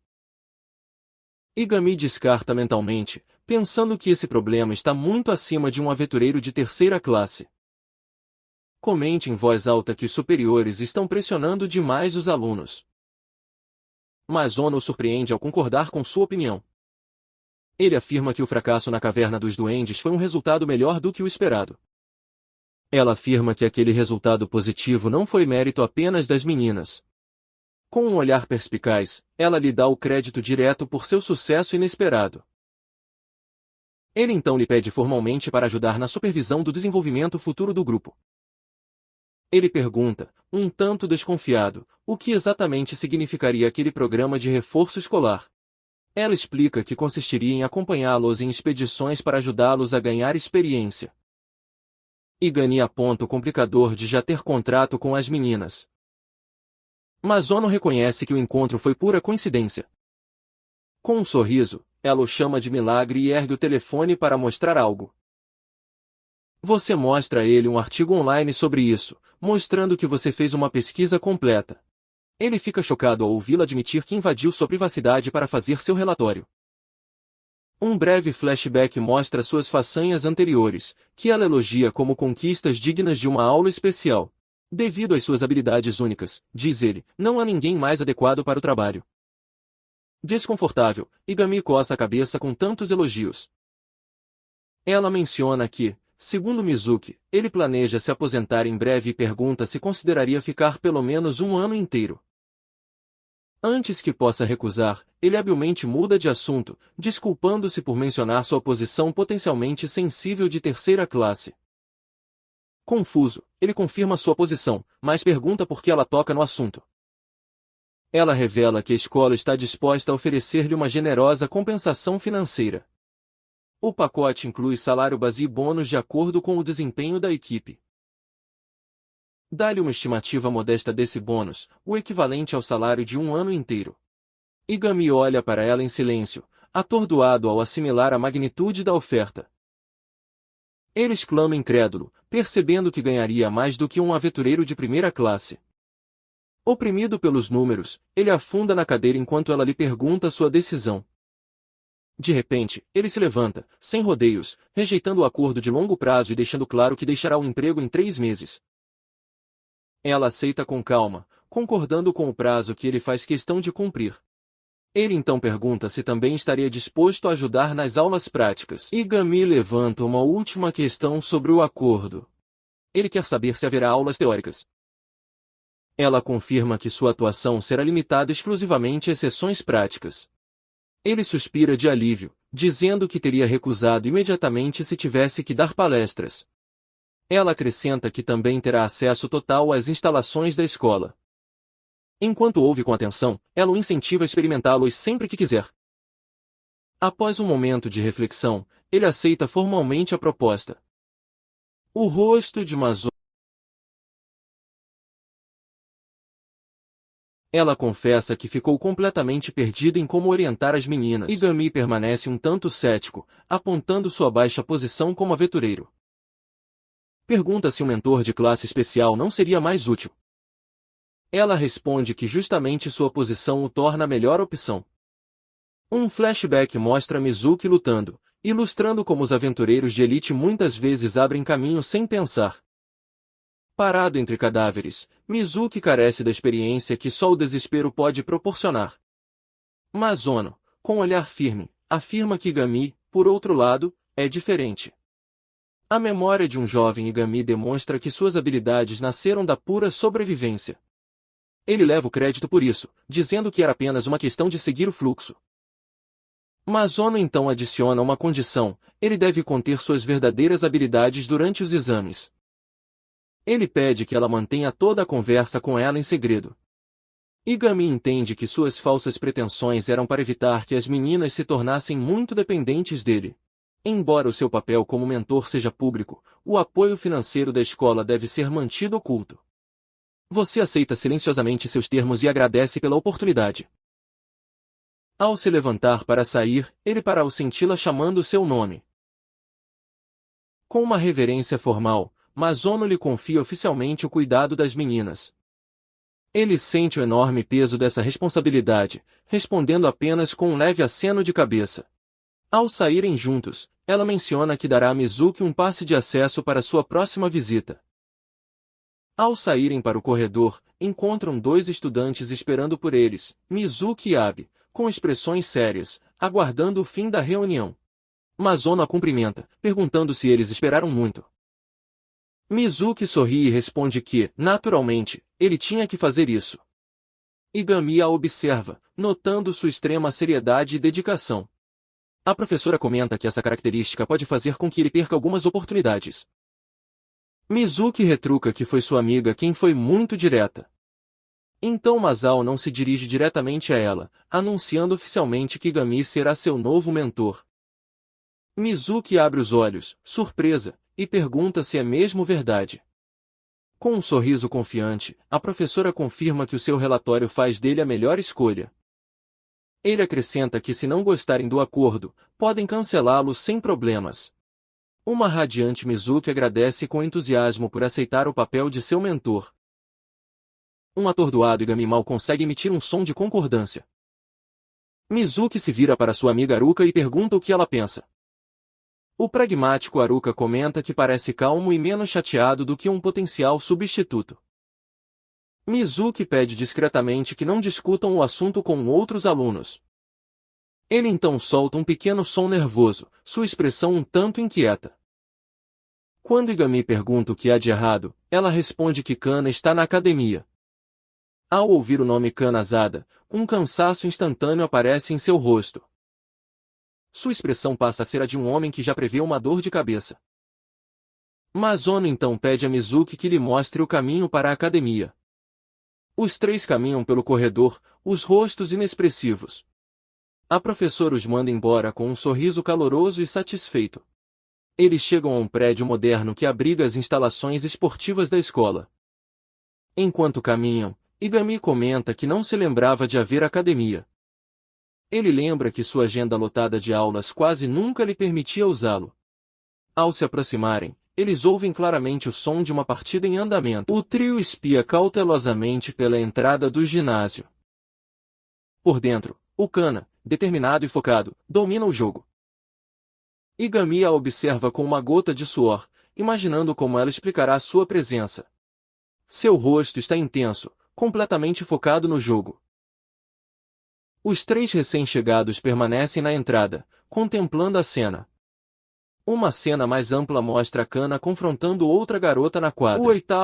Igami descarta mentalmente, pensando que esse problema está muito acima de um aventureiro de terceira classe. Comente em voz alta que os superiores estão pressionando demais os alunos. Mas Ono o surpreende ao concordar com sua opinião. Ele afirma que o fracasso na Caverna dos Duendes foi um resultado melhor do que o esperado. Ela afirma que aquele resultado positivo não foi mérito apenas das meninas. Com um olhar perspicaz, ela lhe dá o crédito direto por seu sucesso inesperado. Ele então lhe pede formalmente para ajudar na supervisão do desenvolvimento futuro do grupo. Ele pergunta, um tanto desconfiado, o que exatamente significaria aquele programa de reforço escolar. Ela explica que consistiria em acompanhá-los em expedições para ajudá-los a ganhar experiência. Igami aponta o complicador de já ter contrato com as meninas. Mas Ono reconhece que o encontro foi pura coincidência. Com um sorriso, ela o chama de milagre e ergue o telefone para mostrar algo. Você mostra a ele um artigo online sobre isso, mostrando que você fez uma pesquisa completa. Ele fica chocado ao ouvi-la admitir que invadiu sua privacidade para fazer seu relatório. Um breve flashback mostra suas façanhas anteriores, que ela elogia como conquistas dignas de uma aula especial. Devido às suas habilidades únicas, diz ele, não há ninguém mais adequado para o trabalho. Desconfortável, Igami coça a cabeça com tantos elogios. Ela menciona que, segundo Mizuki, ele planeja se aposentar em breve e pergunta se consideraria ficar pelo menos um ano inteiro. Antes que possa recusar, ele habilmente muda de assunto, desculpando-se por mencionar sua posição potencialmente sensível de terceira classe. Confuso, ele confirma sua posição, mas pergunta por que ela toca no assunto. Ela revela que a escola está disposta a oferecer-lhe uma generosa compensação financeira. O pacote inclui salário base e bônus de acordo com o desempenho da equipe. Dá-lhe uma estimativa modesta desse bônus, o equivalente ao salário de um ano inteiro. Igami olha para ela em silêncio, atordoado ao assimilar a magnitude da oferta. Ele exclama incrédulo, percebendo que ganharia mais do que um aventureiro de primeira classe. Oprimido pelos números, ele afunda na cadeira enquanto ela lhe pergunta sua decisão. De repente, ele se levanta, sem rodeios, rejeitando o acordo de longo prazo e deixando claro que deixará o emprego em 3 meses. Ela aceita com calma, concordando com o prazo que ele faz questão de cumprir. Ele então pergunta se também estaria disposto a ajudar nas aulas práticas. Igami levanta uma última questão sobre o acordo. Ele quer saber se haverá aulas teóricas. Ela confirma que sua atuação será limitada exclusivamente a sessões práticas. Ele suspira de alívio, dizendo que teria recusado imediatamente se tivesse que dar palestras. Ela acrescenta que também terá acesso total às instalações da escola. Enquanto ouve com atenção, ela o incentiva a experimentá-los sempre que quiser. Após um momento de reflexão, ele aceita formalmente a proposta. O rosto de Mazo Ela confessa que ficou completamente perdida em como orientar as meninas. Igami permanece um tanto cético, apontando sua baixa posição como aventureiro. Pergunta se um mentor de classe especial não seria mais útil. Ela responde que justamente sua posição o torna a melhor opção. Um flashback mostra Mizuki lutando, ilustrando como os aventureiros de elite muitas vezes abrem caminho sem pensar. Parado entre cadáveres, Mizuki carece da experiência que só o desespero pode proporcionar. Mas Ono, com olhar firme, afirma que Igami, por outro lado, é diferente. A memória de um jovem Igami demonstra que suas habilidades nasceram da pura sobrevivência. Ele leva o crédito por isso, dizendo que era apenas uma questão de seguir o fluxo. Mas Ono então adiciona uma condição: ele deve conter suas verdadeiras habilidades durante os exames. Ele pede que ela mantenha toda a conversa com ela em segredo. Igami entende que suas falsas pretensões eram para evitar que as meninas se tornassem muito dependentes dele. Embora o seu papel como mentor seja público, o apoio financeiro da escola deve ser mantido oculto. Você aceita silenciosamente seus termos e agradece pela oportunidade. Ao se levantar para sair, ele para ao senti-la chamando seu nome. Com uma reverência formal, mas Ono lhe confia oficialmente o cuidado das meninas. Ele sente o enorme peso dessa responsabilidade, respondendo apenas com um leve aceno de cabeça. Ao saírem juntos, ela menciona que dará a Mizuki um passe de acesso para sua próxima visita. Ao saírem para o corredor, encontram dois estudantes esperando por eles, Mizuki e Abe, com expressões sérias, aguardando o fim da reunião. Mas Ono a cumprimenta, perguntando se eles esperaram muito. Mizuki sorri e responde que, naturalmente, ele tinha que fazer isso. Igami a observa, notando sua extrema seriedade e dedicação. A professora comenta que essa característica pode fazer com que ele perca algumas oportunidades. Mizuki retruca que foi sua amiga quem foi muito direta. Então Masao não se dirige diretamente a ela, anunciando oficialmente que Igami será seu novo mentor. Mizuki abre os olhos, surpresa, e pergunta se é mesmo verdade. Com um sorriso confiante, a professora confirma que o seu relatório faz dele a melhor escolha. Ele acrescenta que se não gostarem do acordo, podem cancelá-lo sem problemas. Uma radiante Mizuki agradece com entusiasmo por aceitar o papel de seu mentor. Um atordoado Igami mal consegue emitir um som de concordância. Mizuki se vira para sua amiga Haruka e pergunta o que ela pensa. O pragmático Haruka comenta que parece calmo e menos chateado do que um potencial substituto. Mizuki pede discretamente que não discutam o assunto com outros alunos. Ele então solta um pequeno som nervoso, sua expressão um tanto inquieta. Quando Igami pergunta o que há de errado, ela responde que Kana está na academia. Ao ouvir o nome Kanazada, um cansaço instantâneo aparece em seu rosto. Sua expressão passa a ser a de um homem que já prevê uma dor de cabeça. Mas Ono então pede a Mizuki que lhe mostre o caminho para a academia. Os três caminham pelo corredor, os rostos inexpressivos. A professora os manda embora com um sorriso caloroso e satisfeito. Eles chegam a um prédio moderno que abriga as instalações esportivas da escola. Enquanto caminham, Igami comenta que não se lembrava de haver academia. Ele lembra que sua agenda lotada de aulas quase nunca lhe permitia usá-lo. Ao se aproximarem, eles ouvem claramente o som de uma partida em andamento. O trio espia cautelosamente pela entrada do ginásio. Por dentro, o Kana, determinado e focado, domina o jogo. Igami a observa com uma gota de suor, imaginando como ela explicará sua presença. Seu rosto está intenso, completamente focado no jogo. Os três recém-chegados permanecem na entrada, contemplando a cena. Uma cena mais ampla mostra Kana confrontando outra garota na quadra. O oitavo